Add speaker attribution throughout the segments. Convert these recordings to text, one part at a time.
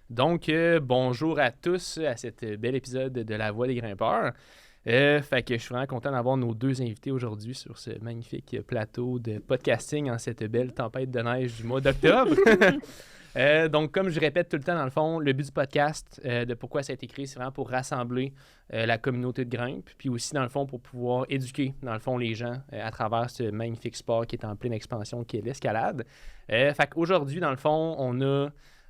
Speaker 1: Donc, bonjour à tous à cet bel épisode de La Voix des grimpeurs. Fait que je suis vraiment content d'avoir nos deux invités aujourd'hui sur ce magnifique plateau de podcasting en cette belle tempête de neige du mois d'octobre. Donc, comme je répète tout le temps, dans le fond, le but du podcast, de pourquoi ça a été créé, c'est vraiment pour rassembler la communauté de grimpe, puis aussi, dans le fond, pour pouvoir éduquer, dans le fond, les gens à travers ce magnifique sport qui est en pleine expansion, qui est l'escalade. Fait qu'aujourd'hui, dans le fond, on a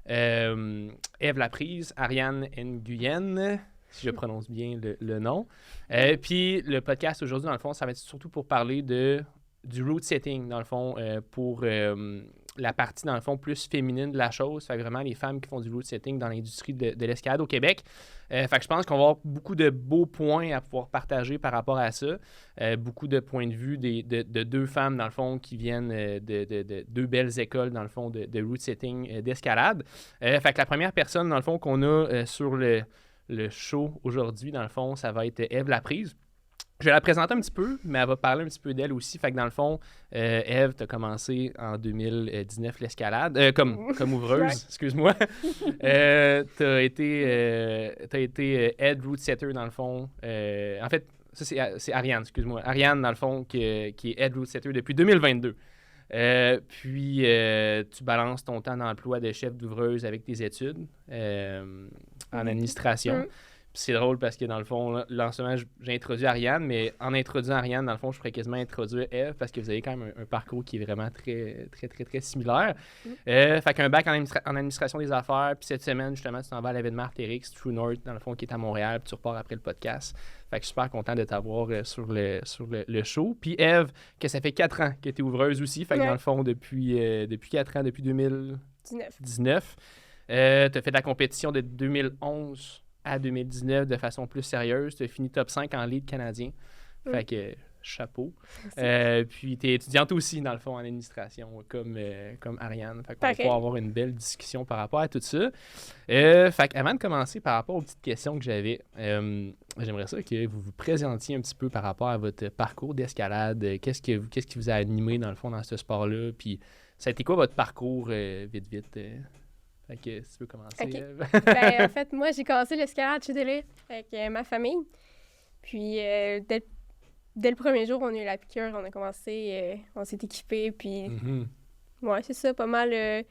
Speaker 1: Ève Laprise, Ariane Nguyen, si je prononce bien le nom. Puis le podcast aujourd'hui, dans le fond, ça va être surtout pour parler du route setting, dans le fond, pour la partie, dans le fond, plus féminine de la chose. Fait que vraiment les femmes qui font du route setting dans l'industrie de l'escalade au Québec. Fait que je pense qu'on va avoir beaucoup de beaux points à pouvoir partager par rapport à ça. Beaucoup de points de vue de deux femmes, dans le fond, qui viennent de deux belles écoles, dans le fond, de route setting d'escalade. Fait que la première personne, dans le fond, qu'on a sur le show aujourd'hui, dans le fond, ça va être Ève Laprise. Je vais la présenter un petit peu, mais elle va parler un petit peu d'elle aussi. Fait que dans le fond, Ève, tu as commencé en 2019 l'escalade, comme ouvreuse, excuse-moi. Tu as été head route setter dans le fond. En fait, ça c'est Ariane, excuse-moi. Ariane, dans le fond, qui est head route setter depuis 2022. Puis, tu balances ton temps d'emploi de chef d'ouvreuse avec tes études en administration. Puis c'est drôle parce que, dans le fond, là en ce moment, j'ai introduit Ariane, mais en introduisant Ariane, dans le fond, je pourrais quasiment introduire Ève parce que vous avez quand même un parcours qui est vraiment très, très, très, très similaire. Fait qu'un bac en administration des affaires, puis cette semaine, justement, tu t'en vas à l'événement Artérix, True North, dans le fond, qui est à Montréal, puis tu repars après le podcast. Fait que je suis super content de t'avoir sur le show. Puis Ève, que ça fait 4 ans que tu es ouvreuse aussi. Fait que dans le fond, depuis 4 ans, depuis 2019, tu as fait de la compétition de 2011 à 2019 de façon plus sérieuse. Tu as fini top 5 en lead canadien. Fait que chapeau. Puis tu es étudiante aussi, dans le fond, en administration, comme Ariane. Fait qu'on va pouvoir avoir une belle discussion par rapport à tout ça. Fait qu'avant de commencer, par rapport aux petites questions que j'avais, j'aimerais ça que vous vous présentiez un petit peu par rapport à votre parcours d'escalade. Qu'est-ce qui vous a animé, dans le fond, dans ce sport-là? Puis ça a été quoi votre parcours, vite? Fait que si tu veux commencer.
Speaker 2: Okay. Ben, en fait, moi, j'ai commencé l'escalade chez Délire avec ma famille. Puis, dès le premier jour, on a eu la piqûre, on a commencé, on s'est équipés. Puis, ouais, c'est ça, pas mal.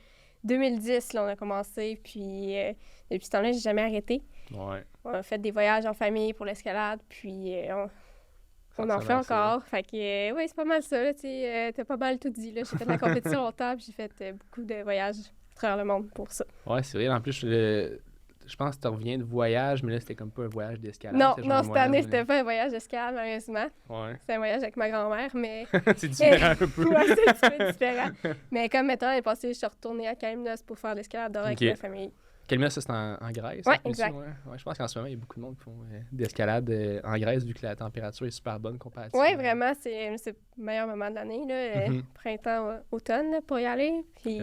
Speaker 2: 2010, là, on a commencé. Puis, depuis ce temps-là, j'ai jamais arrêté.
Speaker 1: Ouais.
Speaker 2: On a fait des voyages en famille pour l'escalade. Puis, on en fait encore. Fait que, ouais, c'est pas mal ça. T'as pas mal tout dit. Là. J'ai fait de la compétition longtemps, puis j'ai fait beaucoup de voyages à travers le monde pour ça.
Speaker 1: Ouais, c'est vrai. En plus, je pense que tu reviens de voyage, mais là, c'était comme pas un voyage d'escalade.
Speaker 2: Non, cette année, c'était pas un voyage d'escalade, malheureusement.
Speaker 1: Ouais.
Speaker 2: C'était un voyage avec ma grand-mère, mais...
Speaker 1: c'est différent un peu.
Speaker 2: Ouais, c'est un petit peu différent. Mais comme, mettons, l'année passée, je suis retournée à Kalymnos pour faire l'escalade dehors avec ma famille.
Speaker 1: Kalymnos, ça, c'est en Grèce?
Speaker 2: Oui, exact.
Speaker 1: Ouais, je pense qu'en ce moment, il y a beaucoup de monde qui font d'escalade en Grèce, vu que la température est super bonne comparativement.
Speaker 2: Oui, vraiment, c'est le meilleur moment de l'année, là, printemps, automne, là, pour y aller. Puis,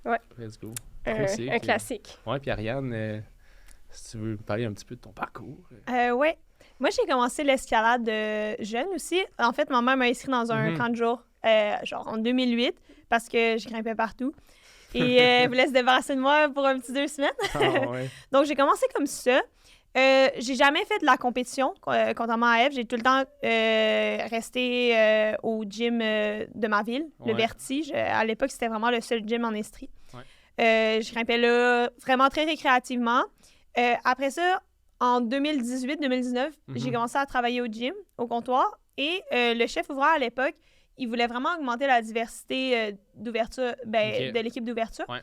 Speaker 2: ouais.
Speaker 1: Let's go.
Speaker 2: Un classique.
Speaker 1: Ouais, puis Ariane, si tu veux me parler un petit peu de ton parcours.
Speaker 3: Oui. Moi, j'ai commencé l'escalade jeune aussi. En fait, ma mère m'a inscrit dans un camp de jour, genre en 2008, parce que je grimpais partout. Et elle voulait se débarrasser de moi pour un petit 2 semaines.
Speaker 1: Ouais.
Speaker 3: Donc, j'ai commencé comme ça. J'ai jamais fait de la compétition, contrairement à Ève. J'ai tout le temps resté au gym de ma ville, le Vertige. À l'époque, c'était vraiment le seul gym en Estrie. Ouais. Je grimpais là vraiment très récréativement. Après ça, en 2018-2019, j'ai commencé à travailler au gym, au comptoir. Et le chef ouvreur à l'époque, il voulait vraiment augmenter la diversité d'ouverture, de l'équipe d'ouverture. Ouais.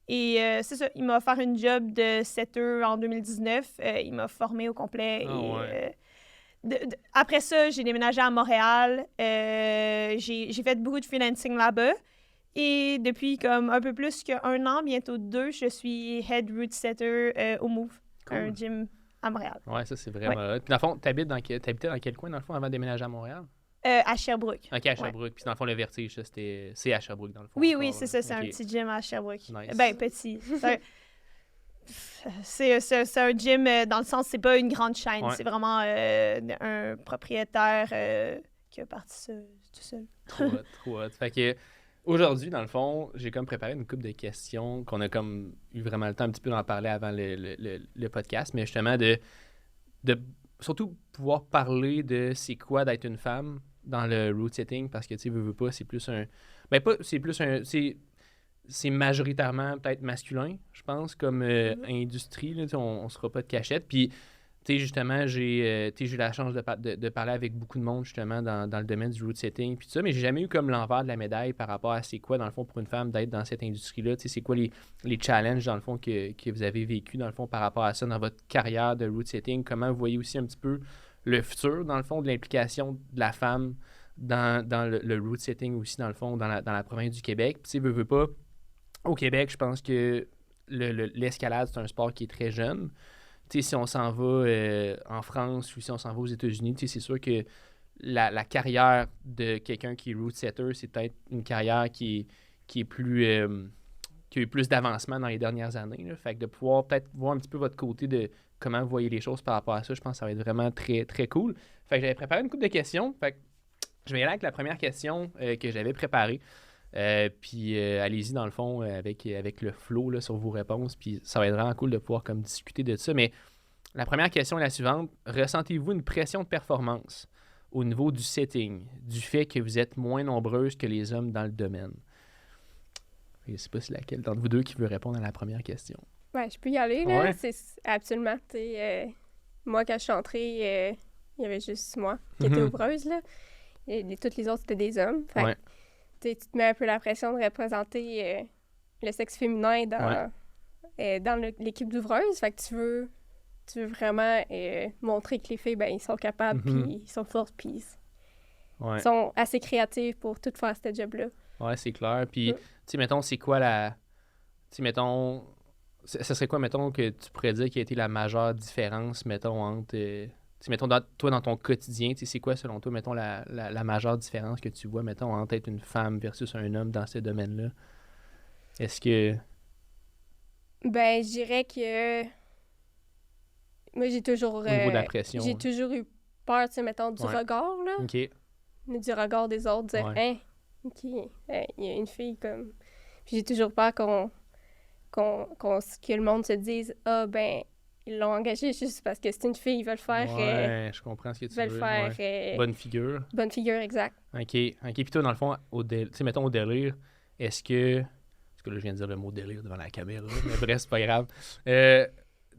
Speaker 3: Et c'est ça, il m'a offert une job de setter en 2019. Il m'a formé au complet. Après ça, j'ai déménagé à Montréal. J'ai fait beaucoup de freelancing là-bas. Et depuis comme un peu plus qu'1 an, bientôt 2, je suis head route setter au Move, un gym à Montréal.
Speaker 1: Ouais, ça, c'est vraiment hot. Puis dans le fond, t'habitais dans quel coin, dans le fond, avant de déménager à Montréal?
Speaker 3: À Sherbrooke.
Speaker 1: OK, à Sherbrooke. Ouais. Puis dans le fond, le Vertige, ça, c'est à Sherbrooke, dans le fond.
Speaker 3: Oui, c'est ça. C'est un petit gym à Sherbrooke.
Speaker 1: Nice.
Speaker 3: Ben, petit. C'est un gym, dans le sens, c'est pas une grande chaîne. Ouais. C'est vraiment un propriétaire qui a parti ça tout seul.
Speaker 1: Trop hot. Fait que aujourd'hui, dans le fond, j'ai comme préparé une couple de questions qu'on a comme eu vraiment le temps un petit peu d'en parler avant le podcast, mais justement de surtout pouvoir parler de c'est quoi d'être une femme dans le root setting, parce que, tu sais, veux pas, c'est plus un... Ben, pas, c'est plus un... C'est majoritairement peut-être masculin, je pense, comme industrie, là, on se fera pas de cachette. Puis, tu sais, justement, j'ai eu la chance de parler avec beaucoup de monde, justement, dans le domaine du root setting, puis tout ça, mais j'ai jamais eu comme l'envers de la médaille par rapport à c'est quoi, dans le fond, pour une femme d'être dans cette industrie-là. Tu sais, c'est quoi les challenges, dans le fond, que vous avez vécu, dans le fond, par rapport à ça, dans votre carrière de root setting. Comment vous voyez aussi un petit peu le futur, dans le fond, de l'implication de la femme dans le root setting aussi, dans le fond, dans la province du Québec. Puis, tu sais, veux pas, au Québec, je pense que l'escalade, c'est un sport qui est très jeune. Tu sais, si on s'en va en France ou si on s'en va aux États-Unis, tu sais, c'est sûr que la carrière de quelqu'un qui est root setter, c'est peut-être une carrière qui est plus... qui a eu plus d'avancement dans les dernières années. Là. Fait que de pouvoir peut-être voir un petit peu votre côté de comment vous voyez les choses par rapport à ça, je pense que ça va être vraiment très, très cool. Fait que j'avais préparé une couple de questions. Fait que je vais y aller avec la première question que j'avais préparée. Puis allez-y dans le fond avec le flow là, sur vos réponses, puis ça va être vraiment cool de pouvoir comme discuter de ça. Mais la première question est la suivante: ressentez-vous une pression de performance au niveau du setting, du fait que vous êtes moins nombreuses que les hommes dans le domaine? Je ne sais pas si laquelle d'entre vous deux qui veut répondre à la première question.
Speaker 2: Ouais, je peux y aller là.
Speaker 1: Ouais.
Speaker 2: C'est absolument. Moi quand je suis entrée, il y avait juste moi qui était ouvreuse là. Et toutes les autres c'était des hommes. Fait
Speaker 1: Ouais.
Speaker 2: tu te mets un peu la pression de représenter le sexe féminin dans l'équipe d'ouvreuses. Fait que tu veux vraiment montrer que les filles, ben, ils sont capables, puis ils sont fortes, puis ils sont assez créatifs pour tout faire ce job-là.
Speaker 1: Ouais, c'est clair. Puis, tu sais, mettons, c'est quoi la... Tu sais, mettons... Ça serait quoi, mettons, que tu pourrais dire qui a été la majeure différence, mettons, entre... tu sais, mettons, toi, dans ton quotidien, tu sais, c'est quoi, selon toi, mettons, la majeure différence que tu vois, mettons, entre être une femme versus un homme dans ce domaine-là? Est-ce que...
Speaker 2: Ben, je dirais que... Moi, j'ai toujours...
Speaker 1: Au niveau de la pression.
Speaker 2: J'ai toujours eu peur, tu sais, mettons, du regard, là.
Speaker 1: OK.
Speaker 2: Du regard des autres, dire, hein, OK, il y a une fille comme... Puis j'ai toujours peur que le monde se dise, ah, ben, ils l'ont engagée juste parce que c'est une fille, ils veulent faire...
Speaker 1: Ouais, je comprends ce que tu veux.
Speaker 2: Faire...
Speaker 1: bonne figure.
Speaker 2: Bonne figure, exact.
Speaker 1: OK. Puis toi, dans le fond, tu sais, mettons, au délire, est-ce que... Parce que là, je viens de dire le mot délire devant la caméra, mais bref, c'est pas grave.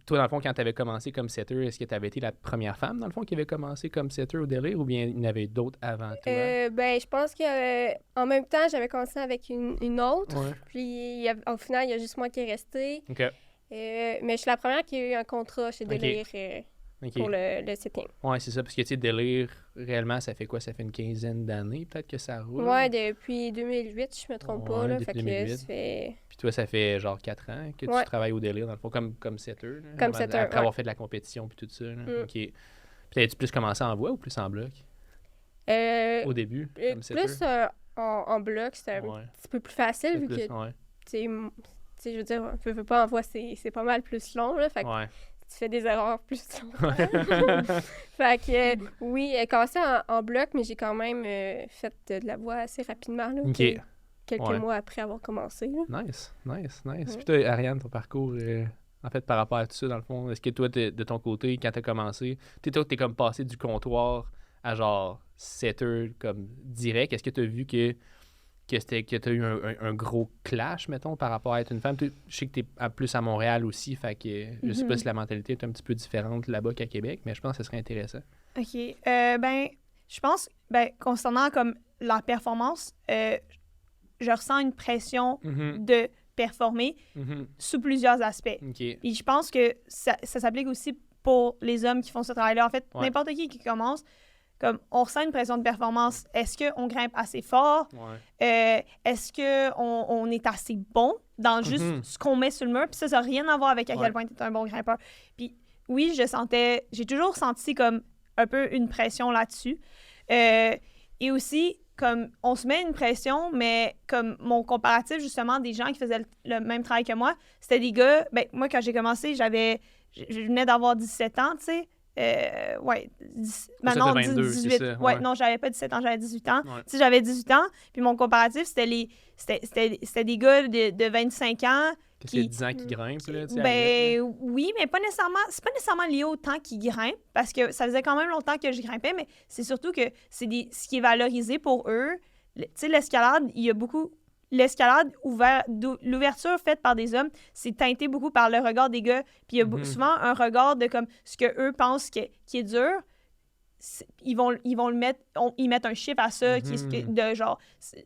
Speaker 1: Toi, dans le fond, quand tu avais commencé comme setter, est-ce que tu avais été la première femme, dans le fond, qui avait commencé comme setter au délire, ou bien il y en avait d'autres avant toi?
Speaker 2: Ben, je pense qu'en même temps, j'avais commencé avec une autre.
Speaker 1: Ouais.
Speaker 2: Puis, au final, il y a juste moi qui est resté.
Speaker 1: OK.
Speaker 2: Mais je suis la première qui a eu un contrat chez Délire pour le setting.
Speaker 1: Ouais, c'est ça. Parce que, tu sais, Délire, réellement, ça fait quoi? Ça fait une quinzaine d'années, peut-être, que ça roule?
Speaker 2: Ouais, depuis 2008, si je me trompe pas. Là,
Speaker 1: depuis
Speaker 2: fait
Speaker 1: 2008.
Speaker 2: Que ça fait...
Speaker 1: Puis toi, ça fait genre 4 ans que tu travailles au Délire, dans le fond, comme setter. Là,
Speaker 2: comme setter,
Speaker 1: après avoir fait de la compétition puis tout ça. Là. OK. Puis t'avais-tu plus commencé en voix ou plus en bloc? Au début, comme setter?
Speaker 2: Plus en bloc, c'était un petit peu plus facile, vu que, tu sais, je veux dire, je veux pas en voix, c'est pas mal plus long, là, fait que tu fais des erreurs plus longtemps. Fait que, oui, j'ai commencé en bloc, mais j'ai quand même fait de la voix assez rapidement, là, quelques mois après avoir commencé. Là.
Speaker 1: Nice. Puis toi, Ariane, ton parcours, en fait, par rapport à tout ça, dans le fond, est-ce que toi, de ton côté, quand t'as commencé, t'es comme passé du comptoir à genre setter comme direct, est-ce que t'as vu que t'as eu un gros clash, mettons, par rapport à être une femme? Je sais que t'es plus à Montréal aussi, fait que je sais pas si la mentalité est un petit peu différente là-bas qu'à Québec, mais je pense que ce serait intéressant.
Speaker 3: OK. Je pense, concernant comme la performance, je ressens une pression de performer sous plusieurs aspects.
Speaker 1: Okay.
Speaker 3: Et je pense que ça s'applique aussi pour les hommes qui font ce travail-là. En fait, n'importe qui commence, comme on ressent une pression de performance. Est-ce qu'on grimpe assez fort? Est-ce qu'on est assez bon dans juste ce qu'on met sur le mur? Puis ça n'a rien à voir avec à quel point tu es un bon grimpeur. Puis oui, j'ai toujours senti comme un peu une pression là-dessus. Et aussi, comme on se met une pression, mais comme mon comparatif, justement, des gens qui faisaient le même travail que moi, c'était des gars... moi, quand j'ai commencé, je venais d'avoir 17 ans, tu sais. maintenant,
Speaker 1: 22,
Speaker 3: 18.
Speaker 1: ça,
Speaker 3: ouais, non, j'avais pas 17 ans, j'avais 18 ans.
Speaker 1: Ouais.
Speaker 3: Tu sais, j'avais 18 ans, puis mon comparatif, c'était des gars de 25 ans.
Speaker 1: Qu'est-ce qu'il y a 10 ans qui grimpent, là, tu sais,
Speaker 3: Ben oui, mais pas nécessairement. C'est pas nécessairement lié au temps qu'ils grimpent, parce que ça faisait quand même longtemps que je grimpais, mais c'est surtout que ce qui est valorisé pour eux. Tu sais, l'escalade, il y a beaucoup. L'escalade l'ouverture faite par des hommes, c'est teinté beaucoup par le regard des gars. Puis il y a souvent un regard de comme ce que eux pensent qui est dur. Ils vont le mettre, ils mettent un chiffre à ça, qui est de genre.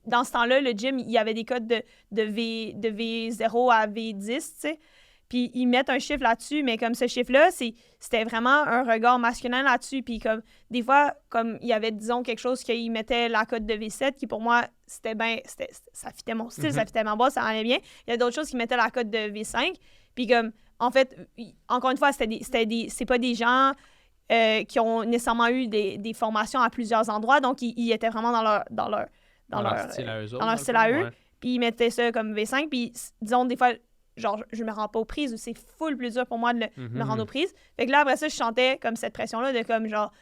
Speaker 3: Dans ce temps-là, le gym, il y avait des codes de V0 à V10, tu sais. Puis ils mettent un chiffre là-dessus, mais comme ce chiffre-là, c'était vraiment un regard masculin là-dessus. Puis comme des fois, comme il y avait, disons, quelque chose qu'ils mettaient la cote de V7, qui pour moi, c'était bien, ça fitait mon style, ça fitait ma base, ça allait bien. Il y a d'autres choses qui mettaient la cote de V5. Puis comme, en fait, encore une fois, c'est pas des gens qui ont nécessairement eu des formations à plusieurs endroits, donc ils étaient vraiment dans leur
Speaker 1: style à eux autres.
Speaker 3: Dans leur style à eux. Puis ils mettaient ça comme V5. Puis disons, des fois, genre, je me rends pas aux prises, ou c'est full plus dur pour moi de me rendre aux prises. Fait que là, après ça, je sentais comme cette pression-là de comme genre,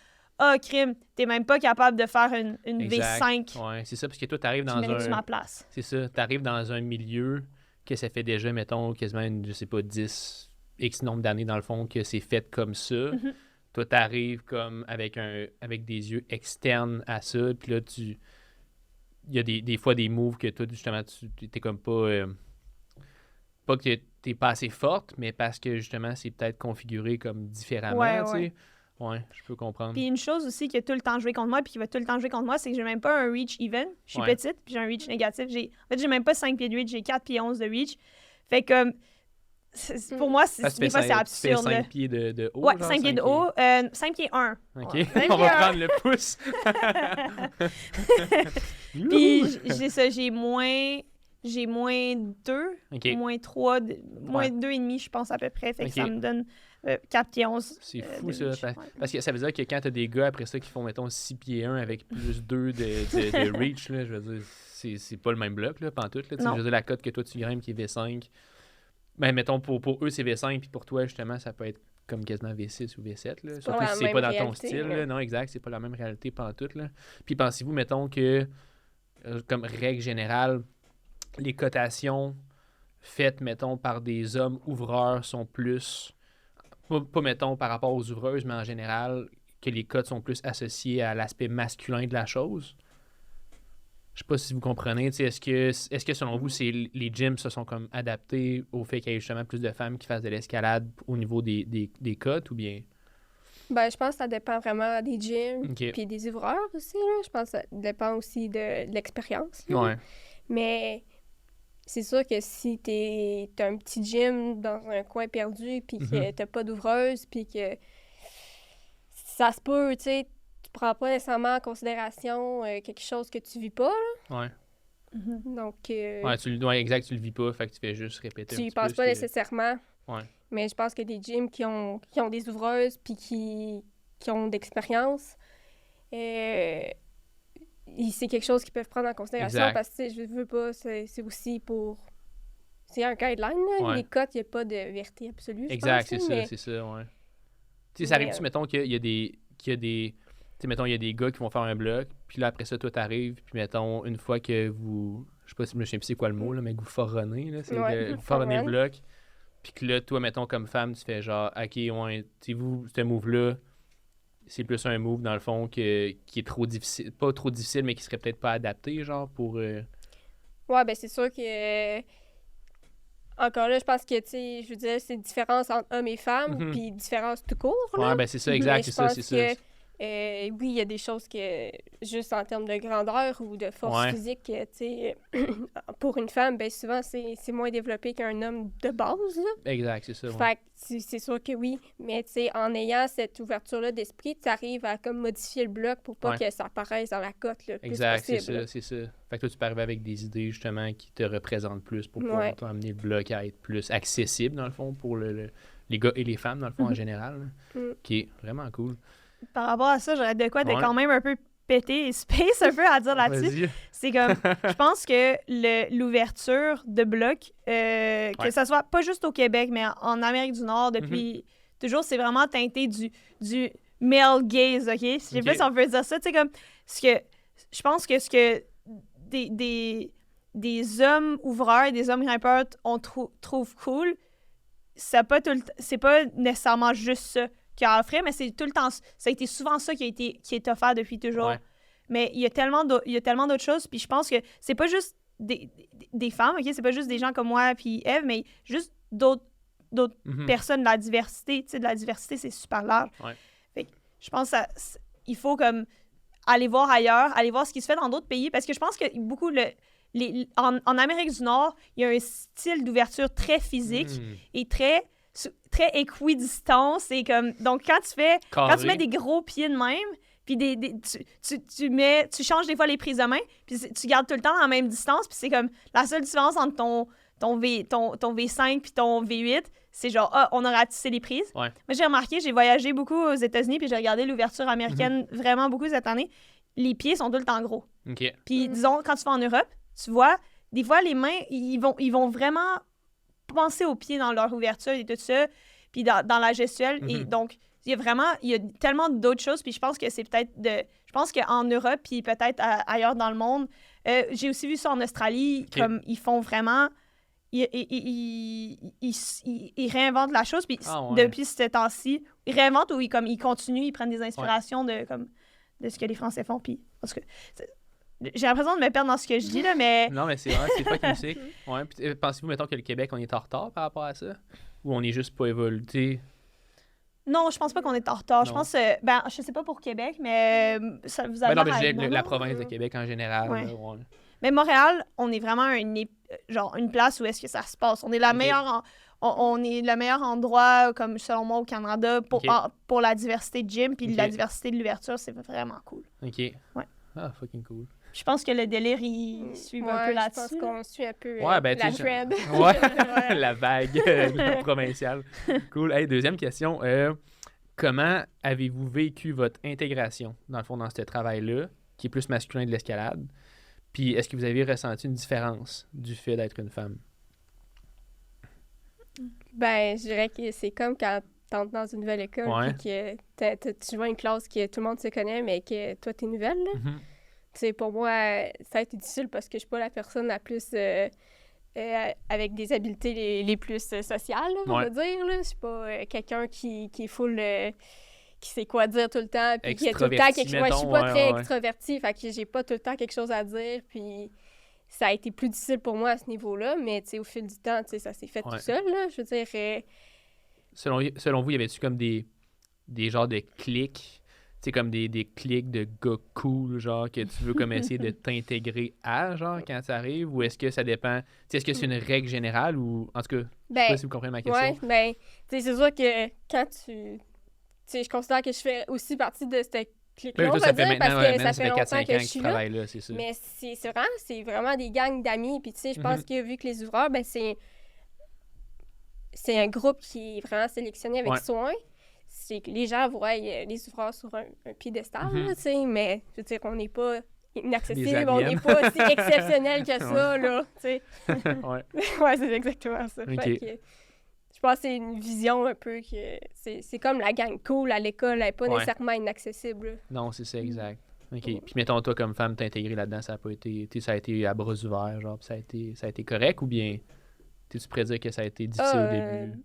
Speaker 3: crime, t'es même pas capable de faire une V5.
Speaker 1: Ouais, c'est ça, parce que toi, t'arrives dans
Speaker 3: ma place.
Speaker 1: C'est ça, t'arrives dans un milieu que ça fait déjà, mettons, quasiment, je sais pas, 10, X nombre d'années, dans le fond, que c'est fait comme ça. Toi, t'arrives comme avec des yeux externes à ça, puis là, il y a des fois des moves que toi, justement, t'es comme pas... pas que t'es pas assez forte, mais parce que justement, c'est peut-être configuré comme différemment, tu sais. Ouais, je peux comprendre.
Speaker 3: Puis une chose aussi qui a tout le temps joué contre moi, puis qui va tout le temps jouer contre moi, c'est que j'ai même pas un reach even. Je suis petite, puis j'ai un reach négatif. En fait, j'ai même pas 5 pieds de reach, j'ai 4 pieds 11 de reach. Fait que, pour moi, des fois, c'est absurde.
Speaker 1: Tu fais 5 pieds de haut?
Speaker 3: Ouais, 5 pieds de haut. 5 pieds 1.
Speaker 1: OK, on va prendre le pouce.
Speaker 3: Puis j'ai ça, j'ai moins 2, moins 3, moins 2,5, je pense, à peu près. Fait que ça me donne 4 pieds 11.
Speaker 1: C'est fou, ça. Parce que ça veut dire que quand t'as des gars après ça qui font, mettons, 6 pieds 1 avec plus 2 de reach, là, je veux dire, c'est pas le même bloc, là, pantoute. Là, je veux dire, la cote que toi, tu grimpes qui est V5, ben, mettons, pour eux, c'est V5, puis pour toi, justement, ça peut être comme quasiment V6 ou V7. Là. Surtout si c'est pas dans ton style. Là. Non, exact, c'est pas la même réalité pantoute. Là. Puis pensez-vous, mettons, que, comme règle générale, les cotations faites, mettons, par des hommes ouvreurs sont plus, pas mettons, par rapport aux ouvreuses, mais en général, que les cotes sont plus associées à l'aspect masculin de la chose? Je sais pas si vous comprenez. Est-ce que selon vous, les gyms se sont comme adaptés au fait qu'il y ait justement plus de femmes qui fassent de l'escalade au niveau des cotes ou bien?
Speaker 2: Ben, je pense que ça dépend vraiment des gyms puis des ouvreurs aussi. Là. Je pense que ça dépend aussi de l'expérience.
Speaker 1: Ouais.
Speaker 2: Mais c'est sûr que si t'as un petit gym dans un coin perdu puis que t'as pas d'ouvreuse puis que ça se peut, tu sais, tu prends pas nécessairement en considération quelque chose que tu vis pas, là.
Speaker 1: Ouais.
Speaker 2: Donc...
Speaker 1: exact, tu le vis pas, fait que tu fais juste répéter
Speaker 2: tu y penses pas nécessairement.
Speaker 1: Ouais.
Speaker 2: Mais je pense que des gyms qui ont des ouvreuses puis qui ont d'expérience, c'est quelque chose qu'ils peuvent prendre en considération parce que, je veux pas, c'est aussi pour... C'est un guideline, là.
Speaker 1: Ouais.
Speaker 2: Les cotes, il n'y a pas de vérité absolue,
Speaker 1: exact,
Speaker 2: je pense,
Speaker 1: c'est ça, ouais. Tu sais, ça arrive-tu, mettons, qu'il y a des... Tu sais, mettons, il y a des gars qui vont faire un bloc, puis là, après ça, toi, t'arrives, puis mettons, une fois que vous... Je sais pas si je me souviens plus c'est quoi le mot, là, mais que vous foronnez, là, c'est vous foronnez le bloc, puis que là, toi, mettons, comme femme, tu fais genre, OK, ouais, tu sais, vous, ce move-là, c'est plus un move, dans le fond, qui est trop difficile, pas trop difficile, mais qui serait peut-être pas adapté, genre, pour...
Speaker 2: Ouais, ben c'est sûr que... Encore là, je pense que, tu sais, je veux dire, c'est une différence entre hommes et femmes, puis différence tout court, là.
Speaker 1: Ouais, ben c'est ça, exact, c'est ça.
Speaker 2: Oui, il y a des choses que, juste en termes de grandeur ou de force physique, tu sais, pour une femme, ben souvent, c'est moins développé qu'un homme de base, là.
Speaker 1: Exact, c'est ça, ouais.
Speaker 2: Fait que c'est sûr que oui, mais tu sais, en ayant cette ouverture-là d'esprit, tu arrives à comme modifier le bloc pour pas que ça apparaisse dans la cote le plus possible.
Speaker 1: C'est ça. Fait que toi, tu peux arriver avec des idées, justement, qui te représentent plus pour pouvoir amener le bloc à être plus accessible, dans le fond, pour les gars et les femmes, dans le fond, en général, qui est vraiment cool.
Speaker 3: Par rapport à ça, j'aurais de quoi de quand même un peu péter et space un peu à dire là-dessus. C'est comme, je pense que l'ouverture de bloc, que ça soit pas juste au Québec, mais en Amérique du Nord depuis toujours, c'est vraiment teinté du male gaze, OK? Je sais pas si on peut dire ça. Tu sais, comme, je pense que ce que des hommes ouvreurs et des hommes grimpeurs trouvent cool, c'est pas nécessairement juste ça qu'il a offert, mais c'est tout le temps, ça a été souvent ça qui est offert depuis toujours. Ouais. Mais il y a tellement d'autres choses, puis je pense que c'est pas juste des femmes, OK? C'est pas juste des gens comme moi puis Eve, mais juste d'autres personnes de la diversité. Tu sais, de la diversité, c'est super large.
Speaker 1: Ouais.
Speaker 3: Fait que je pense qu'il faut comme aller voir ailleurs, aller voir ce qui se fait dans d'autres pays, parce que je pense que beaucoup en Amérique du Nord, il y a un style d'ouverture très physique et très équidistance. Et comme, donc, quand tu mets des gros pieds de même, puis tu changes des fois les prises de main, puis tu gardes tout le temps la même distance, puis c'est comme la seule différence entre ton V5 puis ton V8, c'est genre, on a ratissé les prises.
Speaker 1: Ouais.
Speaker 3: Moi, j'ai remarqué, j'ai voyagé beaucoup aux États-Unis, puis j'ai regardé l'ouverture américaine vraiment beaucoup cette année. Les pieds sont tout le temps gros.
Speaker 1: Okay.
Speaker 3: Puis, disons, quand tu vas en Europe, tu vois, des fois, les mains, ils vont vraiment penser aux pieds dans leur ouverture et tout ça, puis dans la gestuelle. Et donc, il y a tellement d'autres choses, puis je pense que c'est peut-être je pense qu'en Europe, puis peut-être ailleurs dans le monde, j'ai aussi vu ça en Australie, comme ils font vraiment... Ils réinventent la chose, puis depuis ce temps-ci, ils réinventent ou ils continuent, ils prennent des inspirations de ce que les Français font, puis parce que... J'ai l'impression de me perdre dans ce que je dis, là, mais...
Speaker 1: Non, mais c'est vrai, c'est pas musique. Ouais. Puis, pensez-vous, mettons, que le Québec, on est en retard par rapport à ça? Ou on est juste pas évolué?
Speaker 3: Non, je pense pas qu'on est en retard. Non. Je pense... je sais pas pour Québec, mais ça vous a...
Speaker 1: Non, mais je disais la province de Québec en général.
Speaker 3: Ouais.
Speaker 1: Là, ouais.
Speaker 3: Mais Montréal, on est vraiment une place où est-ce que ça se passe. On est meilleure... On est le meilleur endroit, comme selon moi, au Canada pour la diversité de gym, puis la diversité de l'ouverture, c'est vraiment cool.
Speaker 1: OK.
Speaker 3: Ouais.
Speaker 1: Ah, fucking cool.
Speaker 3: Je pense que le délire, il suit un peu là-dessus.
Speaker 2: Je pense qu'on suit un peu
Speaker 1: la
Speaker 2: trend.
Speaker 1: Ouais, la vague provinciale. Cool. Hey, deuxième question. Comment avez-vous vécu votre intégration, dans le fond, dans ce travail-là, qui est plus masculin de l'escalade? Puis, est-ce que vous avez ressenti une différence du fait d'être une femme?
Speaker 2: Ben, je dirais que c'est comme quand t'entres dans une nouvelle école puis que tu vois une classe que tout le monde se connaît, mais que toi, t'es nouvelle, là. Tu sais, pour moi, ça a été difficile parce que je suis pas la personne la plus... avec des habiletés les plus sociales, là, on va dire, là. Je suis pas quelqu'un qui est full... qui sait quoi dire tout le temps, puis qui a tout le temps quelque chose... je suis pas très extravertie, fait que j'ai pas tout le temps quelque chose à dire, puis... Ça a été plus difficile pour moi à ce niveau-là, mais tu sais, au fil du temps, tu sais, ça s'est fait tout seul, là. Je veux dire...
Speaker 1: Selon vous, y avait-tu comme des genres de clics, tu sais, comme des clics de gars cool, genre, que tu veux comme essayer de t'intégrer à, genre, quand ça arrive, ou est-ce que ça dépend... Tu sais, est-ce que c'est une règle générale, ou... En tout cas, je sais pas si vous comprenez ma question.
Speaker 2: Ouais, tu sais, c'est sûr que quand tu... Tu sais, je considère que je fais aussi partie de cette clique-là, on va dire, parce que ça fait longtemps que je suis là.
Speaker 1: C'est ça.
Speaker 2: Mais c'est vraiment des gangs d'amis. Puis tu sais, je pense que vu que les ouvreurs, ben c'est un groupe qui est vraiment sélectionné avec soin. C'est que les gens voient les ouvreurs sur un piédestal, tu sais, mais je veux dire, on n'est pas inaccessible, on n'est pas aussi exceptionnel que ça, là, tu sais. Ouais, c'est exactement ça.
Speaker 1: Okay.
Speaker 2: Fait que, je pense que c'est une vision un peu que c'est comme la gang cool à l'école, elle n'est pas nécessairement inaccessible.
Speaker 1: Non, c'est ça, exact. OK. Puis mettons, toi, comme femme, t'intégrer là-dedans, ça a été à bras ouverts, genre, ça a été correct, ou bien tu pourrais dire que ça a été difficile au début?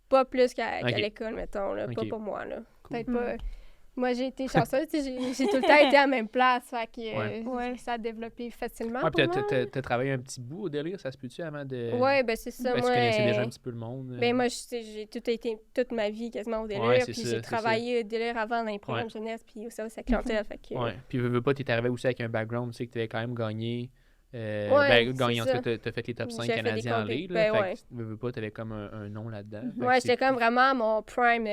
Speaker 2: Pas plus qu'à l'école, mettons, là. Pas pour moi, là. Cool. Peut-être pas... Moi, j'ai été chanceuse, j'ai tout le temps été à la même place, fait que ça a développé facilement pour moi.
Speaker 1: T'as travaillé un petit bout au délire, ça se peut-tu avant de...
Speaker 2: Oui, ben c'est ça.
Speaker 1: Ben, tu connaissais déjà un petit peu le monde.
Speaker 2: Ben moi, j'ai toute ma vie quasiment au délire, puis j'ai travaillé au délire avant dans les programmes jeunesse, puis au service à clientèle, fait que...
Speaker 1: Ouais, puis veux pas, t'es arrivé aussi avec un background, tu sais, que t'avais quand même gagné... gagné, en tout cas, t'as fait les top 5 canadiens en ligue, là, fait que veux pas, t'avais comme un nom là-dedans.
Speaker 2: Ouais, j'étais comme vraiment à mon prime...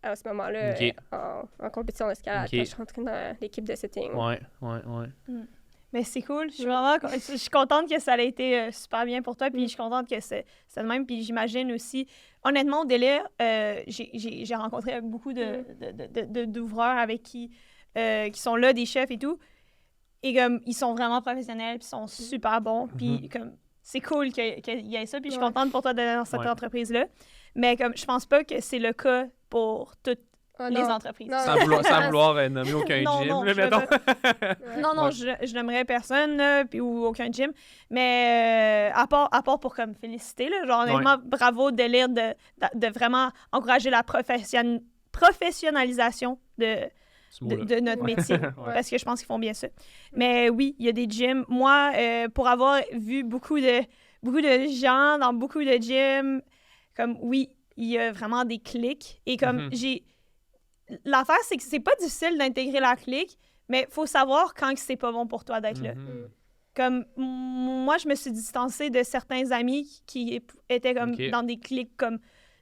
Speaker 2: à ce moment-là, en compétition d'escalade, quand je suis rentrée dans l'équipe de setting.
Speaker 1: Ouais.
Speaker 3: Mais c'est cool. Je suis contente que ça ait été super bien pour toi, puis je suis contente que c'est le même. Puis j'imagine aussi, honnêtement, au délire, j'ai rencontré beaucoup d'ouvreurs avec qui sont là, des chefs et tout. Et comme, ils sont vraiment professionnels, puis ils sont super bons. Puis comme, c'est cool qu'il y ait ça, puis je suis contente pour toi d'être dans cette entreprise-là. Mais comme je pense pas que c'est le cas pour toutes les entreprises.
Speaker 1: Sans vouloir nommer aucun gym, mettons.
Speaker 3: Non, je n'aimerais personne, ou aucun gym. Mais à part pour comme féliciter, là, genre honnêtement, bravo Délire de vraiment encourager la professionnalisation de notre métier. Parce que je pense qu'ils font bien ça. Mais oui, il y a des gyms. Moi, pour avoir vu beaucoup de gens dans beaucoup de gyms, comme oui, il y a vraiment des clics. Et comme l'affaire, c'est que c'est pas difficile d'intégrer la clique, mais il faut savoir quand c'est pas bon pour toi d'être là. Comme, moi, je me suis distancée de certains amis qui étaient comme dans des cliques comme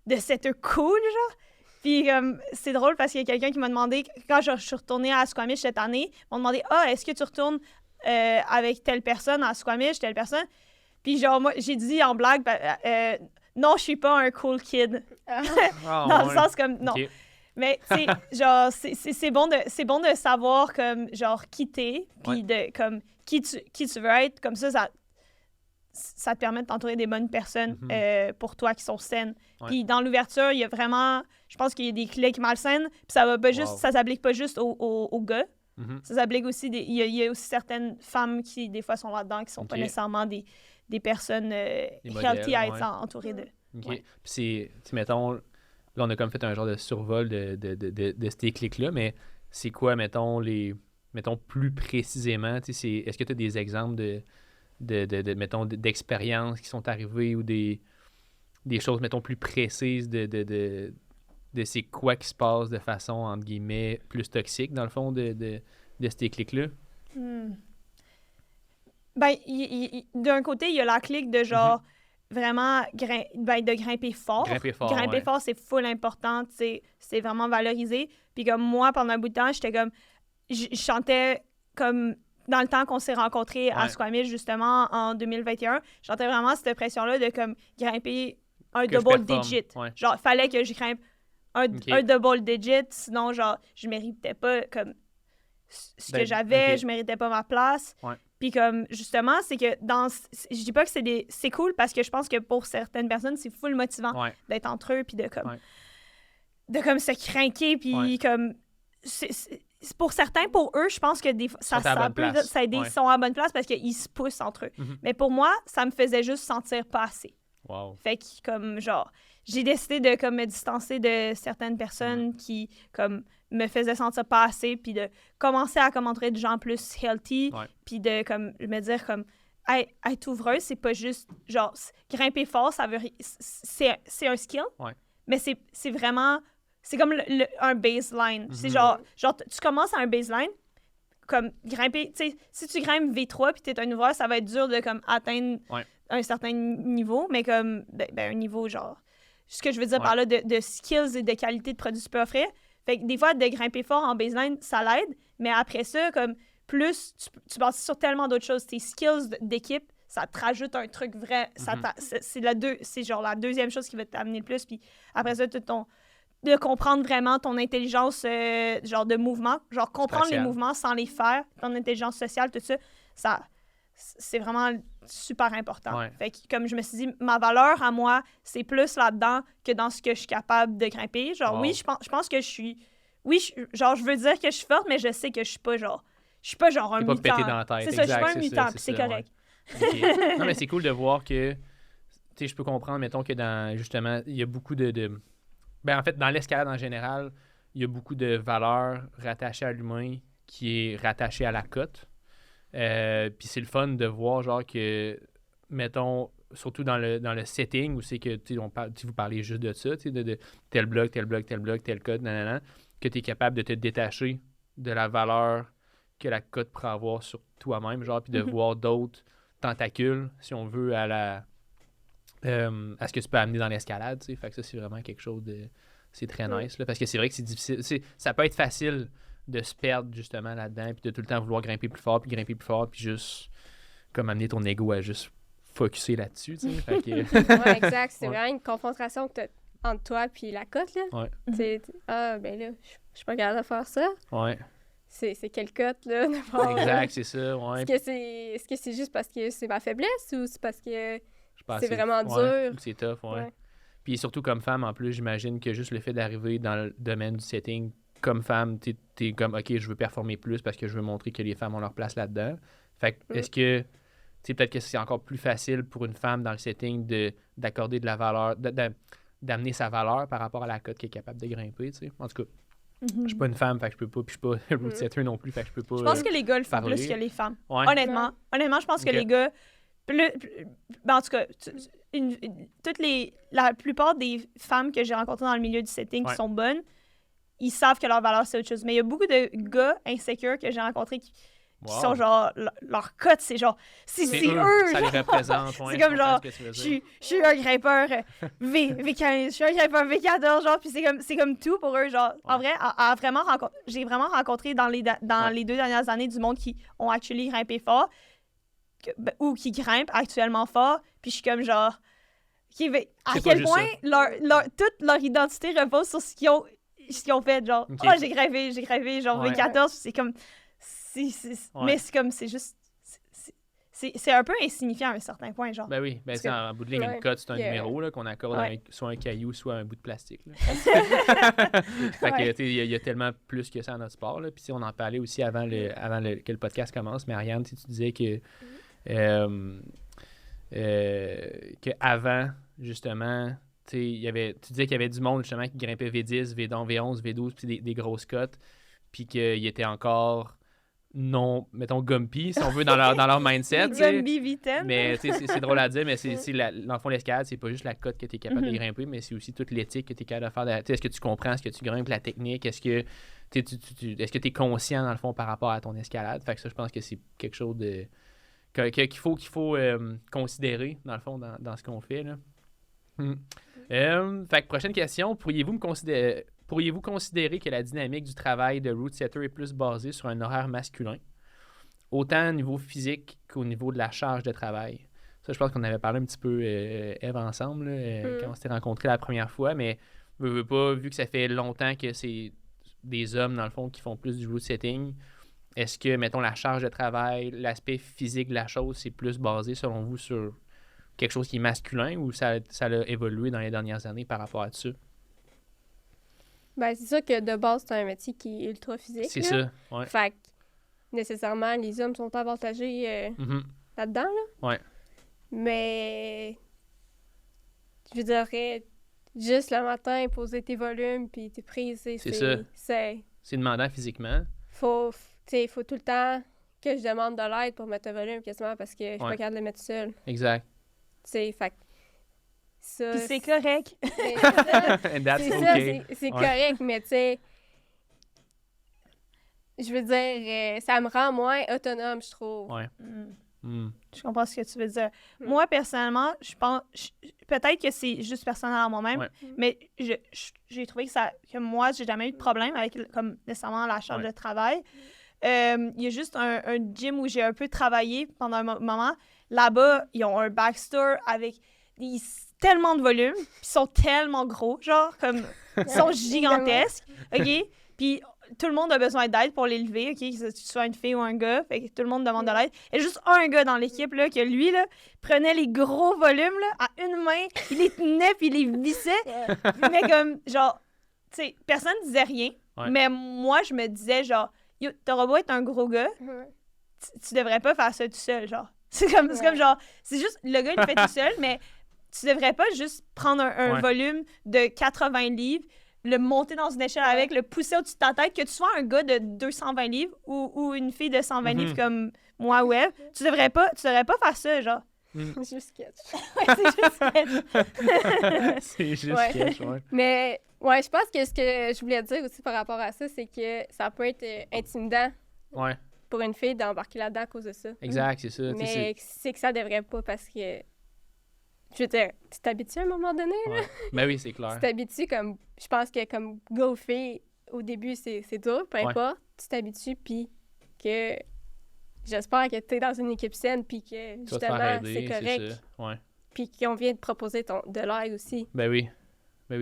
Speaker 3: de cette cool, genre. Puis c'est drôle parce qu'il y a quelqu'un qui m'a demandé, quand je suis retournée à Squamish cette année, ils m'ont demandé « Ah, est-ce que tu retournes avec telle personne à Squamish, telle personne? » Puis genre, moi, j'ai dit en blague « Non, je suis pas un cool kid. » Dans le sens comme « Non. Okay. » Mais tu sais, genre, c'est bon de savoir comme, genre, qui t'es, puis de, comme, qui tu veux être. Comme ça te permet de t'entourer des bonnes personnes pour toi qui sont saines. Puis dans l'ouverture, il y a vraiment, je pense qu'il y a des clics malsaines, puis ça va pas juste, ça s'applique pas juste aux gars. Ça s'applique aussi, il y a aussi certaines femmes qui, des fois, sont là-dedans, qui sont pas nécessairement des personnes healthy à être entourées de.
Speaker 1: Puis c'est, mettons... Là, on a comme fait un genre de survol de ces clics-là, mais c'est quoi, mettons, plus précisément, est-ce que tu as des exemples mettons, d'expériences qui sont arrivées ou des choses, mettons, plus précises de c'est quoi qui se passe de façon, entre guillemets, plus toxique, dans le fond, de ces clics-là?
Speaker 3: Ben, d'un côté, il y a la clique de genre... vraiment de grimper fort. Grimper fort, c'est full important, c'est vraiment valorisé. Puis comme moi, pendant un bout de temps, j'étais comme... Je chantais comme... Dans le temps qu'on s'est rencontrés à Squamish, justement, en 2021, je chantais vraiment cette pression-là de comme grimper un double digit. Genre, fallait que je grimpe un double digit, sinon, genre, je méritais pas comme ce que j'avais, je méritais pas ma place. Puis comme, justement, c'est que je dis pas que c'est cool parce que je pense que pour certaines personnes, c'est full motivant d'être entre eux puis de comme se craquer puis comme... Pour certains, pour eux, je pense que ça ils sont à bonne place parce qu'ils se poussent entre eux. Mais pour moi, ça me faisait juste sentir pas assez. Fait que comme, genre, j'ai décidé de comme me distancer de certaines personnes qui comme me faisaient sentir pas assez, puis de commencer à comme entrer de gens plus healthy, puis de comme me dire comme être ouvreuse, c'est pas juste genre grimper fort, ça veut c'est un skill, mais c'est vraiment c'est comme un baseline. C'est genre tu commences à un baseline comme grimper, tu sais, si tu grimpes V3 puis t'es un ouvreur, ça va être dur de comme atteindre un certain niveau, mais comme un niveau genre ce que je veux dire par là de skills et de qualité de produits que tu peux offrir. Fait que des fois, de grimper fort en baseline, ça l'aide, mais après ça, comme plus, tu bâtis sur tellement d'autres choses. Tes skills d'équipe, ça te rajoute un truc vrai. C'est genre la deuxième chose qui va t'amener le plus. Puis après ça, de comprendre vraiment ton intelligence genre de mouvement, genre comprendre les mouvements sans les faire, ton intelligence sociale, tout ça, c'est vraiment super important. Fait que comme je me suis dit, ma valeur à moi, c'est plus là-dedans que dans ce que je suis capable de grimper. Genre, oui, je pense que je suis... Oui, genre, je veux dire que je suis forte, mais je sais que je suis pas genre un mutant.
Speaker 1: T'es pas pété dans la tête.
Speaker 3: C'est ça, je suis pas un mutant, puis c'est correct.
Speaker 1: Non, mais c'est cool de voir que, tu sais, je peux comprendre, mettons, que dans, justement, il y a beaucoup de... Ben, en fait, dans l'escalade en général, il y a beaucoup de valeurs rattachées à l'humain qui est rattachée à la cote. Puis c'est le fun de voir, genre, que, mettons, surtout dans le setting où c'est que, tu sais, vous parlez juste de ça, tu sais, de tel bloc, tel code, nanana, que tu es capable de te détacher de la valeur que la cote pourrait avoir sur toi-même, genre, puis de voir d'autres tentacules, si on veut, à ce que tu peux amener dans l'escalade, tu sais. Fait que ça, c'est vraiment quelque chose de... C'est très nice, là, parce que c'est vrai que c'est difficile. Ça peut être facile de se perdre, justement, là-dedans, puis de tout le temps vouloir grimper plus fort, puis juste, comme amener ton ego à juste focusser là-dessus, tu sais. Fait que...
Speaker 2: Ouais, exact. C'est vraiment une confrontation que tu as entre toi puis la cote, là.
Speaker 1: Ouais.
Speaker 2: Ben là, je suis pas capable de faire ça.
Speaker 1: Ouais.
Speaker 2: C'est quelle cote, là?
Speaker 1: Exact, c'est ça, ouais.
Speaker 2: Est-ce que c'est juste parce que c'est ma faiblesse ou c'est parce que c'est vraiment dur?
Speaker 1: C'est tough, ouais. Puis surtout comme femme, en plus, j'imagine que juste le fait d'arriver dans le domaine du setting, comme femme, t'es comme, OK, je veux performer plus parce que je veux montrer que les femmes ont leur place là-dedans. Fait que, est-ce que, tu sais, peut-être que c'est encore plus facile pour une femme dans le setting d'accorder de la valeur, d'amener sa valeur par rapport à la cote qui est capable de grimper, tu sais. En tout cas, je suis pas une femme, fait que je peux pas, puis je suis pas route setter non plus, fait que je peux pas.
Speaker 3: Je pense que les gars le font
Speaker 1: parler.
Speaker 3: plus que les femmes.
Speaker 1: Ouais.
Speaker 3: Honnêtement, je pense que les gars, en tout cas, la plupart des femmes que j'ai rencontrées dans le milieu du setting qui sont bonnes, ils savent que leur valeur, c'est autre chose. Mais il y a beaucoup de gars insécures que j'ai rencontrés qui sont genre, leur cote, c'est genre, c'est eux.
Speaker 1: Ça les représente.
Speaker 3: C'est comme genre, je suis un grimpeur V15, je suis un grimpeur V14, genre, puis c'est comme tout pour eux, genre. En vrai, j'ai vraiment rencontré dans les 2 dernières années du monde qui ont actually grimpé fort, ou qui grimpent actuellement fort, puis je suis comme genre, à quel point toute leur identité repose sur ce qu'ils ont fait, genre, j'ai grimpé, genre V14, c'est comme... Mais c'est comme, c'est juste... C'est un peu insignifiant à un certain point, genre.
Speaker 1: Ben oui, ben c'est en bout de ligne, une cote, c'est un numéro là, qu'on accorde soit un caillou, soit un bout de plastique. Là. Fait que, tu sais, il y a tellement plus que ça dans notre sport, là. Puis on en parlait aussi avant que le podcast commence. Mais Ariane, tu disais que avant, justement, tu disais qu'il y avait du monde, justement, qui grimpait V10, V11, V12, puis des grosses cotes, puis qu'il était encore... non, mettons, gumpy, si on veut, dans leur mindset.
Speaker 3: Gumpy V10.
Speaker 1: Mais c'est drôle à dire, mais dans le fond, l'escalade, c'est pas juste la cote que tu es capable de grimper, mais c'est aussi toute l'éthique que tu es capable de faire. Est-ce que tu comprends ce que tu grimpes, la technique? Est-ce que tu es conscient, dans le fond, par rapport à ton escalade? Fait que ça, je pense que c'est quelque chose qu'il faut considérer, dans le fond, dans ce qu'on fait. Là. Fait que prochaine question, pourriez-vous considérer que la dynamique du travail de route setter est plus basée sur un horaire masculin, autant au niveau physique qu'au niveau de la charge de travail? Ça, je pense qu'on avait parlé un petit peu, Eve, ensemble, quand on s'était rencontrés la première fois, mais vu que ça fait longtemps que c'est des hommes, dans le fond, qui font plus du route setting, est-ce que, mettons, la charge de travail, l'aspect physique de la chose, c'est plus basé, selon vous, sur quelque chose qui est masculin ou ça a évolué dans les dernières années par rapport à ça?
Speaker 2: Ben, c'est sûr que de base, c'est un métier qui est ultra physique.
Speaker 1: C'est ça, ouais.
Speaker 2: Fait que, nécessairement, les hommes sont avantagés là-dedans, là.
Speaker 1: Ouais. Mais,
Speaker 2: je dirais, juste le matin, poser tes volumes puis tes prises, c'est ça.
Speaker 1: C'est demandant physiquement.
Speaker 2: Faut tout le temps que je demande de l'aide pour mettre le volume, quasiment, parce que je suis pas capable de le mettre seul.
Speaker 1: Exact.
Speaker 2: Fait que, ça,
Speaker 3: puis c'est correct.
Speaker 2: C'est correct, mais tu sais, je veux dire, ça me rend moins autonome, je trouve.
Speaker 1: Ouais.
Speaker 3: Je comprends ce que tu veux dire. Moi, personnellement, je pense... peut-être que c'est juste personnel à moi-même, mais j'ai trouvé que moi, j'ai jamais eu de problème avec comme nécessairement la charge de travail. Il y a juste un gym où j'ai un peu travaillé pendant un moment. Là-bas, ils ont un backstore avec tellement de volume, puis ils sont tellement gros, genre, comme, ils sont gigantesques, OK? Puis tout le monde a besoin d'aide pour les lever, OK? Que tu sois une fille ou un gars, fait que tout le monde demande de l'aide. Il y a juste un gars dans l'équipe, là, que lui, là, prenait les gros volumes, là, à une main, il les tenait, puis il les vissait, mais comme, genre, tu sais, personne ne disait rien, mais moi, je me disais, genre, yo, t'auras beau être un gros gars, tu devrais pas faire ça tout seul, genre. C'est comme genre, c'est juste, le gars, il le fait tout seul, mais tu devrais pas juste prendre un volume de 80 livres, le monter dans une échelle avec, le pousser au-dessus de ta tête, que tu sois un gars de 220 livres ou une fille de 120 livres comme moi, tu devrais pas faire ça, genre.
Speaker 2: C'est juste sketch.
Speaker 3: C'est juste sketch.
Speaker 1: C'est juste sketch,
Speaker 2: Mais, ouais, je pense que ce que je voulais dire aussi par rapport à ça, c'est que ça peut être intimidant pour une fille d'embarquer là-dedans à cause de ça.
Speaker 1: Exact, c'est ça.
Speaker 2: Mais c'est que ça devrait pas parce que, je veux dire, tu t'habitues à un moment donné, là.
Speaker 1: Ben oui, c'est clair.
Speaker 2: Tu t'habitues comme, je pense que comme gars ou fille, au début, c'est dur, peu importe. Tu t'habitues, puis que j'espère que tu es dans une équipe saine, puis que justement, c'est correct. Puis qu'on vient de proposer de l'aide aussi.
Speaker 1: Ben oui,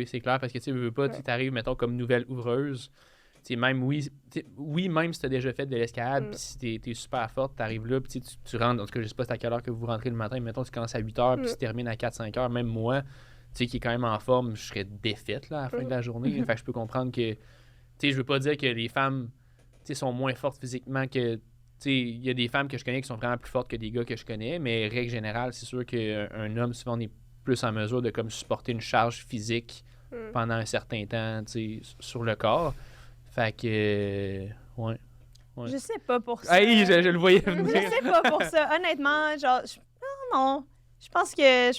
Speaker 1: c'est clair, parce que tu veux pas, tu t'arrives, mettons, comme nouvelle ouvreuse. Même même si tu as déjà fait de l'escalade, puis si t'es super forte, tu arrives là, puis tu rentres, en tout cas, je sais pas c'est à quelle heure que vous rentrez le matin, mais mettons, tu commences à 8h, puis tu termines à 4-5 heures, même moi, qui est quand même en forme, je serais défaite là, à la fin de la journée. Fait que je peux comprendre que, je veux pas dire que les femmes, sont moins fortes physiquement que, il y a des femmes que je connais qui sont vraiment plus fortes que des gars que je connais, mais règle générale, c'est sûr qu'un homme, souvent, on est plus en mesure de comme supporter une charge physique pendant un certain temps, sur le corps. Fait que, ouais.
Speaker 3: Je sais pas pour ça.
Speaker 1: Hey, je le voyais venir.
Speaker 3: Je sais pas pour ça. Honnêtement, genre, non. Je pense que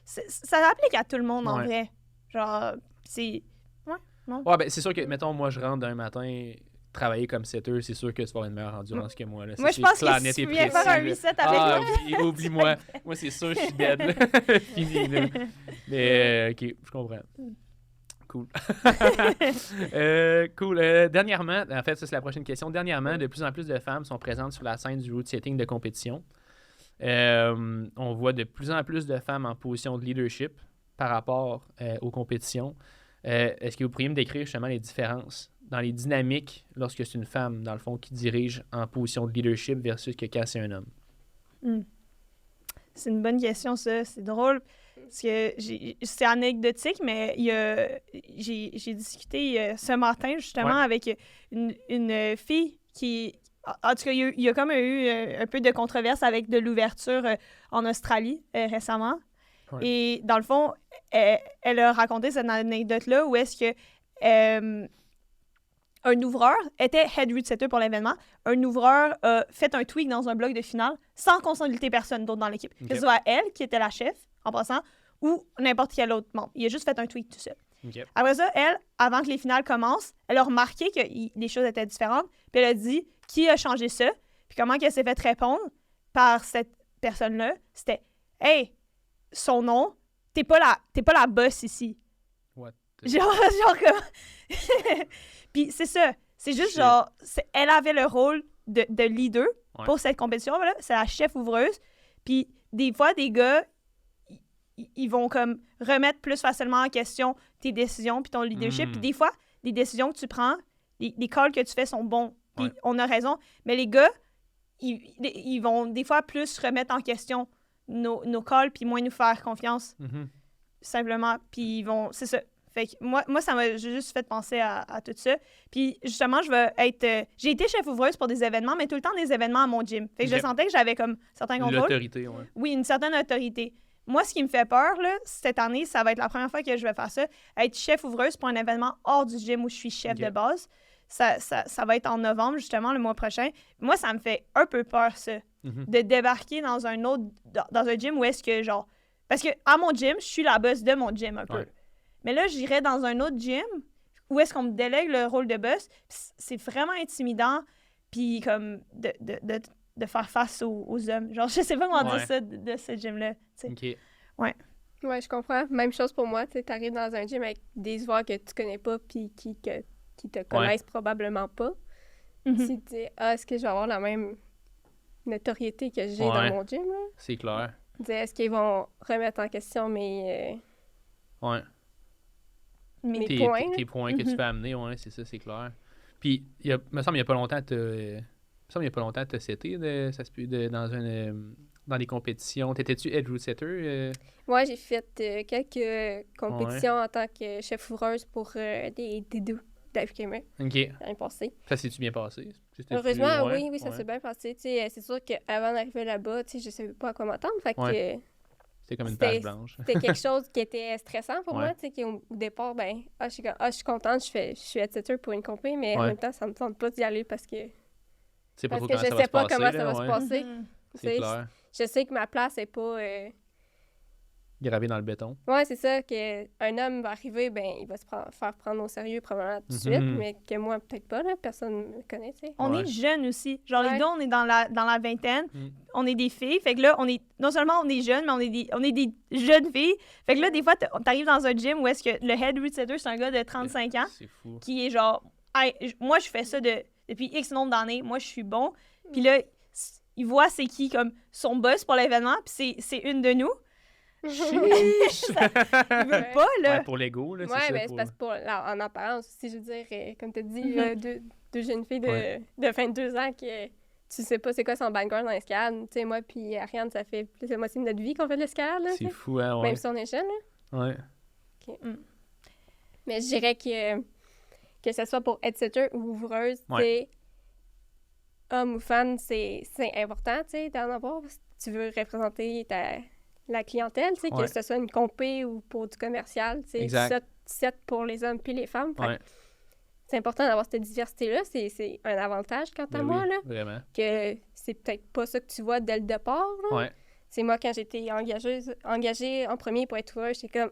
Speaker 3: ça s'applique à tout le monde, en vrai. Genre, c'est... Ouais, non.
Speaker 1: Ouais, ben c'est sûr que, mettons, moi, je rentre d'un matin... travailler comme setter, c'est sûr que tu vas avoir une meilleure endurance que moi. Là.
Speaker 3: Moi, je pense que si tu viens faire un reset avec
Speaker 1: moi... oublie-moi. Moi, c'est sûr, je suis dead. Fini, là. Mais, OK, je comprends. Cool. Cool. Dernièrement, en fait, ça, c'est la prochaine question. Dernièrement, de plus en plus de femmes sont présentes sur la scène du route setting de compétition. On voit de plus en plus de femmes en position de leadership par rapport aux compétitions. Est-ce que vous pourriez me décrire justement les différences dans les dynamiques lorsque c'est une femme, dans le fond, qui dirige en position de leadership versus que quand c'est un homme?
Speaker 3: C'est une bonne question, ça. C'est drôle. Parce que c'est anecdotique, mais j'ai discuté ce matin, justement, avec une fille qui... En tout cas, il y a comme eu un peu de controverse avec de l'ouverture en Australie récemment. Ouais. Et dans le fond, elle a raconté cette anecdote-là où est-ce que... un ouvreur était head route setter pour l'événement. Un ouvreur a fait un tweak dans un bloc de finale sans consulter personne d'autre dans l'équipe. Okay. Que ce soit elle, qui était la chef, en passant, ou n'importe quel autre membre. Il a juste fait un tweak tout seul. Okay. Après ça, elle, avant que les finales commencent, elle a remarqué que les choses étaient différentes. Puis elle a dit qui a changé ça. Puis comment qu'elle s'est fait répondre par cette personne-là. C'était « Hey, son nom, t'es pas la boss ici. »
Speaker 1: What?
Speaker 3: Genre comme... Puis c'est ça. C'est juste genre... Elle avait le rôle de leader pour cette compétition. Voilà. C'est la chef ouvreuse. Puis des fois, des gars, ils vont comme remettre plus facilement en question tes décisions puis ton leadership. Puis des fois, les décisions que tu prends, les calls que tu fais sont bons. Puis on a raison. Mais les gars, ils vont des fois plus remettre en question nos calls puis moins nous faire confiance. Simplement. Puis ils vont... C'est ça. Fait que moi, ça m'a juste fait penser à tout ça. Puis justement, je vais être... j'ai été chef ouvreuse pour des événements, mais tout le temps des événements à mon gym. Fait que je sentais que j'avais comme certains contrôles.
Speaker 1: L'autorité, oui.
Speaker 3: Oui, une certaine autorité. Moi, ce qui me fait peur, là, cette année, ça va être la première fois que je vais faire ça, être chef ouvreuse pour un événement hors du gym où je suis chef de base. Ça va être en novembre, justement, le mois prochain. Moi, ça me fait un peu peur, ça, de débarquer dans un gym où est-ce que, genre... Parce que à mon gym, je suis la boss de mon gym, un peu. Mais là, j'irais dans un autre gym où est-ce qu'on me délègue le rôle de boss. C'est vraiment intimidant, puis comme de faire face aux hommes. Genre, je sais pas comment dire ça de ce gym-là.
Speaker 1: OK.
Speaker 3: Ouais.
Speaker 2: Ouais, je comprends. Même chose pour moi. Tu arrives dans un gym avec des joueurs que tu connais pas puis qui te connaissent probablement pas. Tu te dis, est-ce que je vais avoir la même notoriété que j'ai dans mon gym? Là?
Speaker 1: C'est clair.
Speaker 2: Est-ce qu'ils vont remettre en question mes points?
Speaker 1: Tes points que tu peux amener, c'est ça, c'est clair. Puis, il me semble qu'il n'y a pas longtemps, tu as seté dans des compétitions. T'étais-tu head route setter?
Speaker 2: Ouais, j'ai fait quelques compétitions en tant que chef ouvreuse pour des deux d'AFKM l'année passée.
Speaker 1: Ça s'est-tu bien passé?
Speaker 2: Heureusement, oui, ça s'est bien passé. C'est sûr qu'avant d'arriver là-bas, je ne savais pas à quoi m'attendre. Fait que
Speaker 1: c'était comme une page blanche.
Speaker 2: C'était quelque chose qui était stressant pour moi. Au départ, je suis contente, je suis head setter pour une compé, mais en même temps, ça ne me tente pas d'y aller parce que
Speaker 1: je
Speaker 2: ne sais pas comment ça va se passer.
Speaker 1: C'est clair.
Speaker 2: Je sais que ma place n'est pas...
Speaker 1: gravé dans le béton.
Speaker 2: Oui, c'est ça, qu'un homme va arriver, il va se faire prendre au sérieux probablement tout de suite, mais que moi, peut-être pas, là, personne ne me connaît, tu sais.
Speaker 3: On est jeunes aussi. Genre, les deux, on est dans la vingtaine, on est des filles, fait que là, non seulement on est jeunes, mais on est des jeunes filles. Fait que là, des fois, t'arrives dans un gym où est-ce que le head route setter, c'est un gars de 35 ans,
Speaker 1: c'est fou.
Speaker 3: Qui est genre, moi, je fais ça depuis X nombre d'années, moi, je suis bon. Puis là, il voit c'est qui, comme, son boss pour l'événement, puis c'est une de nous. Il veut pas, là.
Speaker 1: Ouais, pour l'ego, là,
Speaker 2: c'est ça. C'est parce que en apparence, si je veux dire, comme tu as dit, deux jeunes filles de 22 ans qui tu sais pas c'est quoi son background dans l'escalade. Tu sais, moi puis Ariane, ça fait plus de la moitié de notre vie qu'on fait de l'escalade. Là,
Speaker 1: c'est fou, hein, ouais.
Speaker 2: Même si on est jeune. Là.
Speaker 1: Ouais.
Speaker 2: Okay. Mais je dirais que ce soit pour headsetter ou ouvreuse,
Speaker 1: ouais.
Speaker 2: Homme ou femme, c'est important, tu sais, d'en avoir. Si tu veux représenter la clientèle, tu sais, que ce soit une compé ou pour du commercial, tu sais, set pour les hommes puis les femmes. C'est important d'avoir cette diversité-là. C'est un avantage quant à moi, là.
Speaker 1: Vraiment.
Speaker 2: Que c'est peut-être pas ça que tu vois dès le départ, là.
Speaker 1: Ouais.
Speaker 2: C'est moi, quand j'étais engagée en premier pour être ouvreuse, j'étais comme,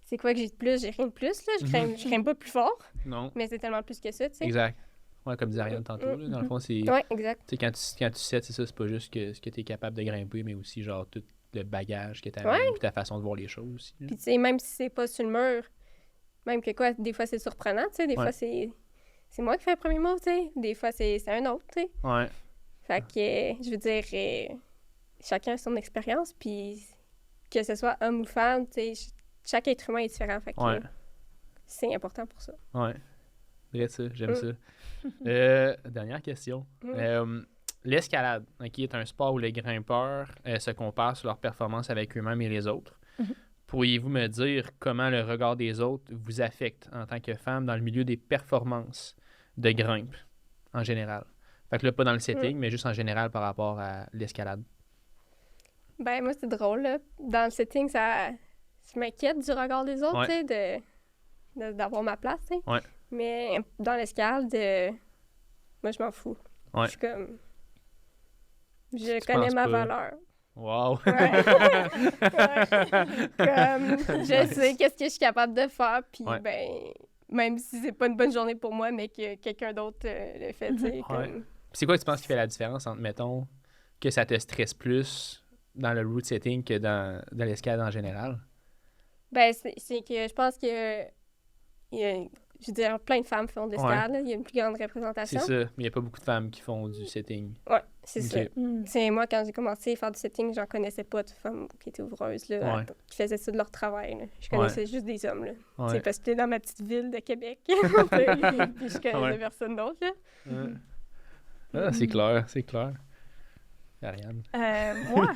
Speaker 2: c'est quoi que j'ai de plus? J'ai rien de plus, là. Je crains pas plus fort.
Speaker 1: Non.
Speaker 2: Mais c'est tellement plus que ça, tu sais.
Speaker 1: Exact. Ouais, comme disait Ariane tantôt, là, dans le fond, c'est...
Speaker 2: Ouais, exact.
Speaker 1: Tu sais, quand tu sets, c'est ça, c'est pas juste ce que tu es capable de grimper, mais aussi, genre, tout le bagage que tu as puis ta façon de voir les choses aussi.
Speaker 2: Puis, tu sais, même si c'est pas sur le mur, même que quoi, des fois, c'est surprenant, tu sais, des fois, c'est moi qui fais le premier mot, tu sais, des fois, c'est un autre, tu sais.
Speaker 1: Ouais.
Speaker 2: Fait que, je veux dire, chacun a son expérience, puis que ce soit homme ou femme, tu sais, chaque être humain est différent, fait que c'est important pour ça.
Speaker 1: Ouais. Vrai ça, j'aime ça. Dernière question. L'escalade, qui est un sport où les grimpeurs se comparent sur leur performance avec eux-mêmes et les autres. Pourriez-vous me dire comment le regard des autres vous affecte en tant que femme dans le milieu des performances de grimpe en général? Fait que là, pas dans le setting, mais juste en général par rapport à l'escalade.
Speaker 2: Ben, moi, c'est drôle, là. Dans le setting, je m'inquiète du regard des autres, tu sais, d'avoir ma place, tu sais.
Speaker 1: Ouais.
Speaker 2: Mais dans l'escalade, moi, je m'en fous.
Speaker 1: Ouais.
Speaker 2: Je suis comme... Je connais ma valeur.
Speaker 1: Wow!
Speaker 2: Comme, je sais qu'est-ce que je suis capable de faire, puis ben, même si c'est pas une bonne journée pour moi, mais que quelqu'un d'autre le fait, tu sais. Comme...
Speaker 1: C'est quoi tu penses qui fait la différence entre, mettons, que ça te stresse plus dans le route setting que dans l'escalade en général?
Speaker 2: Ben, c'est que je pense que je veux dire, plein de femmes font de l'escalade. Il y a une plus grande représentation.
Speaker 1: C'est ça, mais il n'y a pas beaucoup de femmes qui font du setting.
Speaker 2: Ouais, c'est ça. C'est moi, quand j'ai commencé à faire du setting, j'en connaissais pas de femmes qui étaient ouvreuses, là, qui faisaient ça de leur travail. Là. Je connaissais juste des hommes. Là. C'est parce que j'étais dans ma petite ville de Québec. Puis je connaissais personne d'autre.
Speaker 1: Ah, c'est clair. Ariane.
Speaker 3: Moi,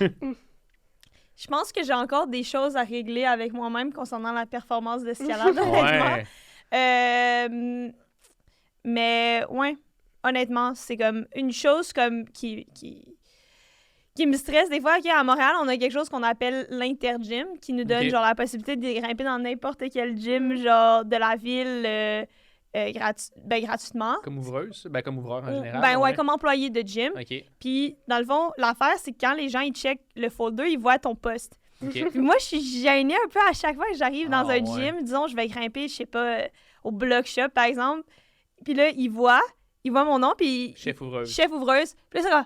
Speaker 3: je pense que j'ai encore des choses à régler avec moi-même concernant la performance d'escalade, honnêtement. Mais ouais, honnêtement, c'est comme une chose comme qui me stresse des fois. À Montréal, on a quelque chose qu'on appelle l'intergym qui nous donne genre la possibilité de grimper dans n'importe quel gym genre de la ville gratuitement.
Speaker 1: Comme ouvreuse? Ben comme ouvreur en général?
Speaker 3: Ben ouais, comme employé de gym. Puis dans le fond, l'affaire, c'est que quand les gens ils checkent le folder, ils voient ton poste. Puis moi, je suis gênée un peu à chaque fois que j'arrive dans un gym. Disons, je vais grimper, je sais pas, au Block Shop, par exemple. Puis là, ils voient mon nom, puis...
Speaker 1: Chef ouvreuse.
Speaker 3: Puis là, c'est comme...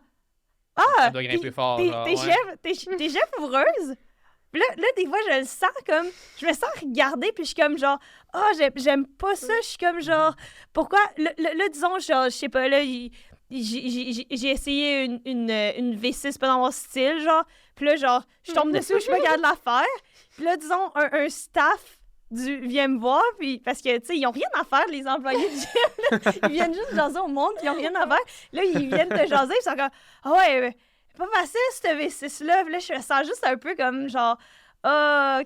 Speaker 3: Ah!
Speaker 1: Tu dois grimper fort,
Speaker 3: t'es chef ouvreuse? Puis là, des fois, je le sens comme... Je me sens regarder, puis je suis comme genre... Ah, j'aime pas ça. Je suis comme genre... Pourquoi... Là, disons, genre, je sais pas, là... J'ai essayé une V6 pas dans mon style, genre. Puis là, genre, je tombe dessus, je suis pas capable de la faire. Puis là, disons, un staff vient me voir, puis parce que, tu sais, ils ont rien à faire, les employés du gym, là. Ils viennent juste jaser au monde, puis ils ont rien à faire. Là, ils viennent te jaser, ils sont comme, ah ouais, c'est pas facile, cette V6-là. Puis là, je me sens juste un peu comme, genre,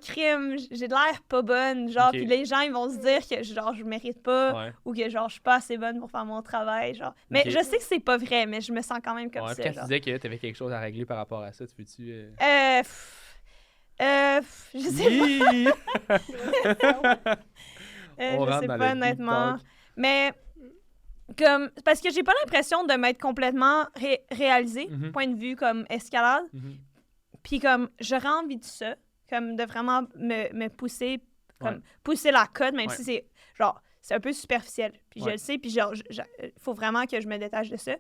Speaker 3: crime, j'ai de l'air pas bonne, genre, puis les gens, ils vont se dire que, genre, je mérite pas, ou que, genre, je suis pas assez bonne pour faire mon travail, genre. Mais je sais que c'est pas vrai, mais je me sens quand même comme ça,
Speaker 1: quand tu disais que t'avais quelque chose à régler par rapport à ça, tu veux-tu...
Speaker 3: je sais pas. Je sais pas, honnêtement. Mais, comme, parce que j'ai pas l'impression de m'être complètement réalisée, point de vue, comme, escalade. Puis, comme, j'aurais envie de ça. Comme de vraiment me pousser, comme pousser la cote, même si c'est, genre, c'est un peu superficiel. Puis je le sais, puis genre, faut vraiment que je me détache de ça.